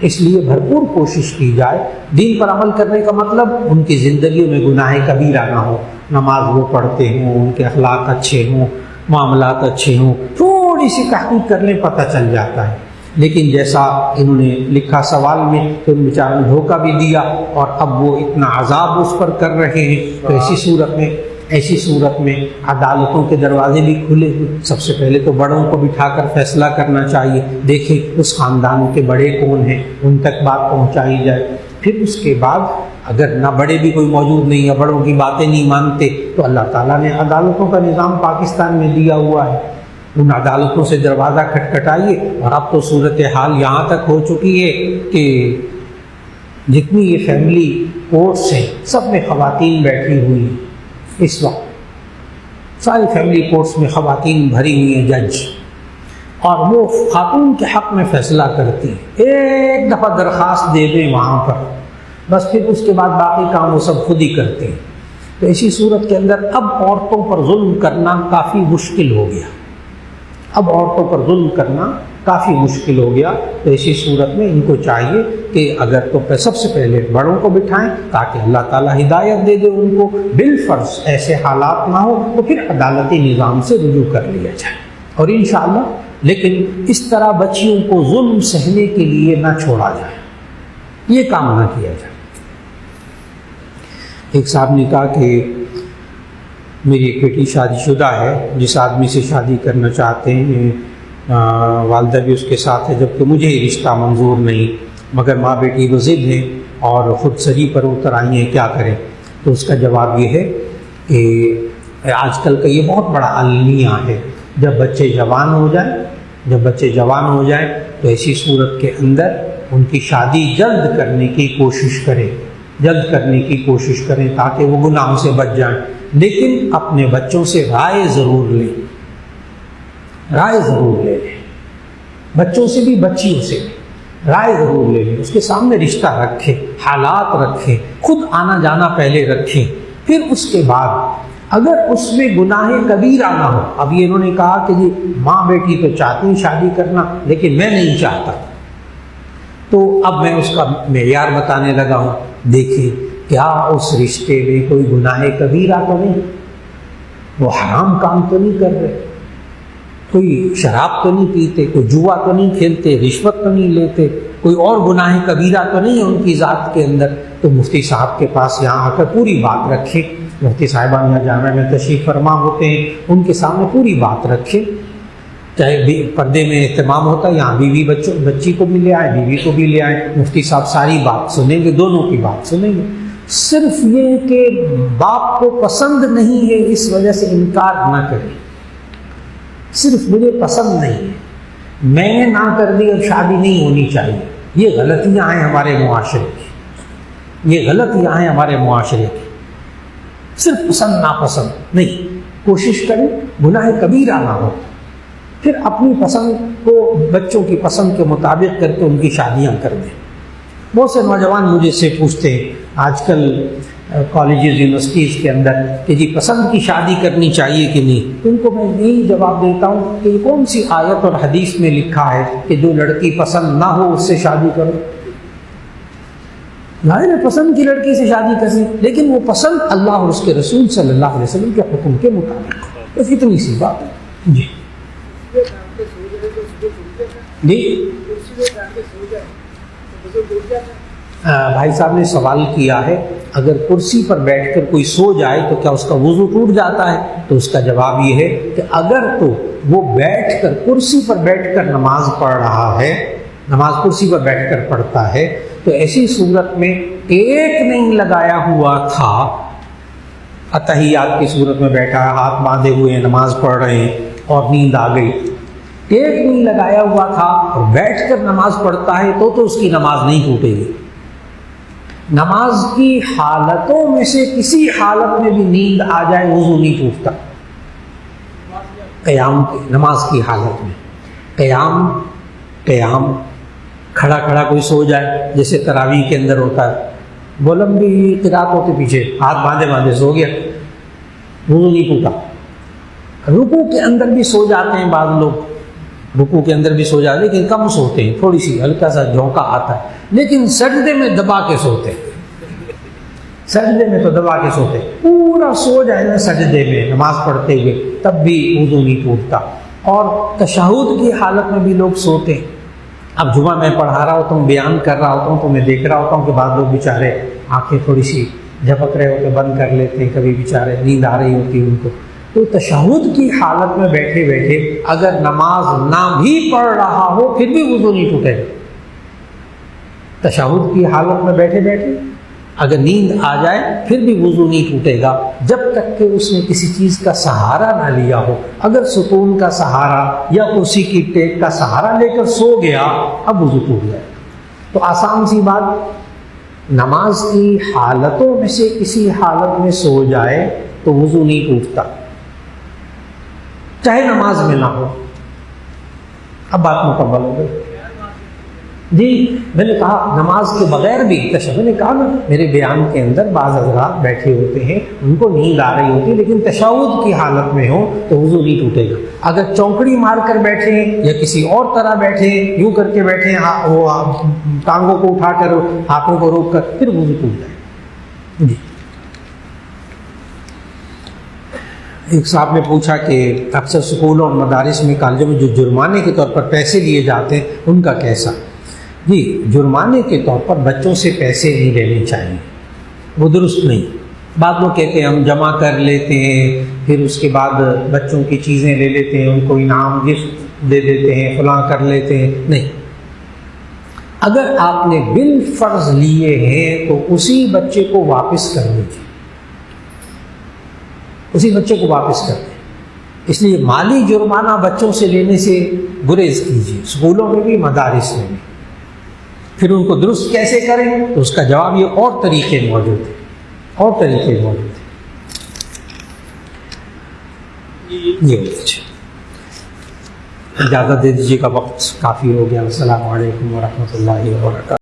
اس لیے بھرپور کوشش کی جائے. دین پر عمل کرنے کا مطلب ان کی زندگیوں میں گناہ کبیرہ نہ ہو، نماز وہ پڑھتے ہوں، ان کے اخلاق اچھے ہوں، معاملات اچھے ہوں، تھوڑی سی تحقیق کرنے پتہ چل جاتا ہے. لیکن جیسا انہوں نے لکھا سوال میں کہ ان بیچاروں نے دھوکہ بھی دیا اور اب وہ اتنا عذاب اس پر کر رہے ہیں. تو ایسی صورت میں عدالتوں کے دروازے بھی کھلے ہوئے. سب سے پہلے تو بڑوں کو بٹھا کر فیصلہ کرنا چاہیے. دیکھیں اس خاندانوں کے بڑے کون ہیں، ان تک بات پہنچائی جائے. پھر اس کے بعد اگر نہ بڑے بھی کوئی موجود نہیں ہے، بڑوں کی باتیں نہیں مانتے، تو اللہ تعالیٰ نے عدالتوں کا نظام پاکستان میں دیا ہوا ہے. ان عدالتوں سے دروازہ کھٹکھٹائیے. اور اب تو صورتحال یہاں تک ہو چکی ہے کہ جتنی یہ فیملی کورٹس ہیں سب میں خواتین بیٹھی ہوئی ہیں. اس وقت ساری فیملی کورٹس میں خواتین بھری ہوئی ہیں جج، اور وہ خاتون کے حق میں فیصلہ کرتی ہیں. ایک دفعہ درخواست دے دیں وہاں پر، بس پھر اس کے بعد باقی کام وہ سب خود ہی کرتے ہیں. تو ایسی صورت کے اندر اب عورتوں پر ظلم کرنا کافی مشکل ہو گیا. اب عورتوں پر ظلم کرنا کافی مشکل ہو گیا. تو ایسی صورت میں ان کو چاہیے کہ اگر تو سب سے پہلے بڑوں کو بٹھائیں تاکہ اللہ تعالیٰ ہدایت دے دے ان کو. بالفرض ایسے حالات نہ ہو تو پھر عدالتی نظام سے رجوع کر لیا جائے. اور انشاءاللہ لیکن اس طرح بچیوں کو ظلم سہنے کے لیے نہ چھوڑا جائے، یہ کام نہ کیا جائے. ایک صاحب نے کہا کہ میری ایک بیٹی شادی شدہ ہے، جس آدمی سے شادی کرنا چاہتے ہیں والدہ بھی اس کے ساتھ ہے، جبکہ مجھے یہ رشتہ منظور نہیں، مگر ماں بیٹی وہ ضد ہے اور خود سری پر اتر آئی ہیں، کیا کریں؟ تو اس کا جواب یہ ہے کہ آج کل کا یہ بہت بڑا المیہ ہے. جب بچے جوان ہو جائیں تو ایسی صورت کے اندر ان کی شادی جلد کرنے کی کوشش کریں تاکہ وہ گناہوں سے بچ جائیں. لیکن اپنے بچوں سے رائے ضرور لیں. بچوں سے بھی بچیوں سے بھی رائے ضرور لے لیں. اس کے سامنے رشتہ رکھیں، حالات رکھیں، خود آنا جانا پہلے رکھیں. پھر اس کے بعد اگر اس میں گناہ کبیرہ نہ ہو، اب یہ انہوں نے کہا کہ جی ماں بیٹی تو چاہتی ہیں شادی کرنا لیکن میں نہیں چاہتا، تو اب میں اس کا معیار بتانے لگا ہوں. دیکھیں کیا اس رشتے میں کوئی گناہ کبیرہ تو نہیں، وہ حرام کام تو نہیں کر رہے، کوئی شراب تو نہیں پیتے، کوئی جوا تو نہیں کھیلتے، رشوت تو نہیں لیتے، کوئی اور گناہ کبیرہ تو نہیں ہے ان کی ذات کے اندر. تو مفتی صاحب کے پاس یہاں آ کر پوری بات رکھیں. مفتی صاحبان یہاں جامعہ میں تشریف فرما ہوتے ہیں، ان کے سامنے پوری بات رکھیں. چاہے پردے میں اہتمام ہوتا ہے، یہاں بیوی بچی کو بھی لے آئیں، بیوی کو بھی لے آئیں. مفتی صاحب ساری بات سنیں گے، دونوں کی بات سنیں گے. صرف یہ کہ باپ کو پسند نہیں ہے اس وجہ سے انکار نہ کریں. صرف مجھے پسند نہیں ہے، میں نے نہ کر دی اور شادی نہیں ہونی چاہیے. یہ غلطیاں ہیں ہمارے معاشرے کی. صرف پسند ناپسند نہیں، کوشش کریں گناہ کبیرہ نہ ہو. پھر اپنی پسند کو بچوں کی پسند کے مطابق کر کے ان کی شادیاں کر دیں. بہت سے نوجوان مجھے سے پوچھتے ہیں آج کل کالجز یونیورسٹیز کے اندر کہ جی پسند کی شادی کرنی چاہیے کہ نہیں. تو ان کو میں یہی جواب دیتا ہوں کہ یہ کون سی آیت اور حدیث میں لکھا ہے کہ جو لڑکی پسند نہ ہو اس سے شادی کرو. ظاہر ہے پسند کی لڑکی سے شادی کرنی، لیکن وہ پسند اللہ اور اس کے رسول صلی اللہ علیہ وسلم کے حکم کے مطابق. بس اتنی سی بات ہے. جی بھائی صاحب نے سوال کیا ہے اگر کرسی پر بیٹھ کر کوئی سو جائے تو کیا اس کا وضو ٹوٹ جاتا ہے؟ تو اس کا جواب یہ ہے کہ اگر تو وہ بیٹھ کر کرسی پر بیٹھ کر نماز پڑھ رہا ہے، نماز کرسی پر بیٹھ کر پڑھتا ہے، تو ایسی صورت میں ایک نہیں لگایا ہوا تھا، اتحیات کی صورت میں بیٹھا ہے، ہاتھ باندھے ہوئے ہیں، نماز پڑھ رہے ہیں اور نیند آ گئی، ایک نہیں لگایا ہوا تھا اور بیٹھ کر نماز پڑھتا ہے تو اس کی نماز نہیں ٹوٹے گی. نماز کی حالتوں میں سے کسی حالت میں بھی نیند آ جائے وضو نہیں ٹوٹتا. قیام کی نماز کی حالت میں قیام کھڑا کوئی سو جائے جیسے تراویح کے اندر ہوتا ہے، وہ لمبی قرات ہوتے پیچھے ہاتھ باندھے سو گیا، وضو نہیں ٹوٹا. رکوع کے اندر بھی سو جاتے ہیں بعض لوگ، رکوع کے اندر بھی سو جاتے لیکن کم سوتے ہیں، تھوڑی سی ہلکا سا جھونکا آتا ہے، لیکن سجدے میں دبا کے سوتے ہیں، سجدے میں تو دبا کے سوتے ہیں، پورا سو جائے نا سجدے میں نماز پڑھتے ہوئے تب بھی وضو نہیں ٹوٹتا۔ اور تشہد کی حالت میں بھی لوگ سوتے ہیں۔ اب جمعہ میں پڑھا رہا ہوتا ہوں، بیان کر رہا ہوتا ہوں تو میں دیکھ رہا ہوتا ہوں کہ بعض لوگ بیچارے آنکھیں تھوڑی سی جھپک رہے ہوتے بند کر لیتے ہیں، کبھی بیچارے نیند آ رہی ہوتی ہے ان کو۔ تو تشہد کی حالت میں بیٹھے بیٹھے اگر نماز نہ بھی پڑھ رہا ہو پھر بھی وضو نہیں ٹوٹے گا۔ تشہد کی حالت میں بیٹھے بیٹھے اگر نیند آ جائے پھر بھی وضو نہیں ٹوٹے گا جب تک کہ اس نے کسی چیز کا سہارا نہ لیا ہو۔ اگر ستون کا سہارا یا کرسی کی ٹیک کا سہارا لے کر سو گیا اب وضو ٹوٹ جائے۔ تو آسان سی بات، نماز کی حالتوں میں سے کسی حالت میں سو جائے تو وضو نہیں ٹوٹتا، چاہے نماز میں نہ ہو۔ اب بات مکمل ہو گئی۔ جی میں نے کہا نماز کے بغیر بھی میں نے کہا نا میرے بیان کے اندر بعض حضرات بیٹھے ہوتے ہیں ان کو نیند آ رہی ہوتی ہے لیکن تشہد کی حالت میں ہو تو وضو نہیں ٹوٹے گا۔ اگر چونکڑی مار کر بیٹھے ہیں یا کسی اور طرح بیٹھے ہیں، یوں کر کے بیٹھے ہیں، وہ ٹانگوں کو اٹھا کر ہاتھوں کو روک کر، پھر وضو ٹوٹ جائے۔ جی ایک صاحب نے پوچھا کہ اکثر اسکولوں اور مدارس میں کالجوں میں جو جرمانے کے طور پر پیسے لیے جاتے ہیں ان کا کیسا؟ جی جرمانے کے طور پر بچوں سے پیسے نہیں لینے چاہیے، وہ درست نہیں۔ بعض لوگ کہتے ہیں ہم جمع کر لیتے ہیں پھر اس کے بعد بچوں کی چیزیں لے لیتے ہیں، ان کو انعام گفٹ دے دیتے ہیں، فلاں کر لیتے ہیں۔ نہیں، اگر آپ نے بالفرض لیے ہیں تو اسی بچے کو واپس کر دیجیے، اسی بچے کو واپس کر دیں۔ اس لیے مالی جرمانہ بچوں سے لینے سے گریز کیجیے، اسکولوں میں بھی مدارس میں بھی۔ پھر ان کو درست کیسے کریں تو اس کا جواب یہ اور طریقے موجود ہیں، اور طریقے موجود ہیں۔ یہ اجازت دے دیجیے گا، وقت کافی ہو گیا۔ السلام علیکم ورحمۃ اللہ وبرکاتہ۔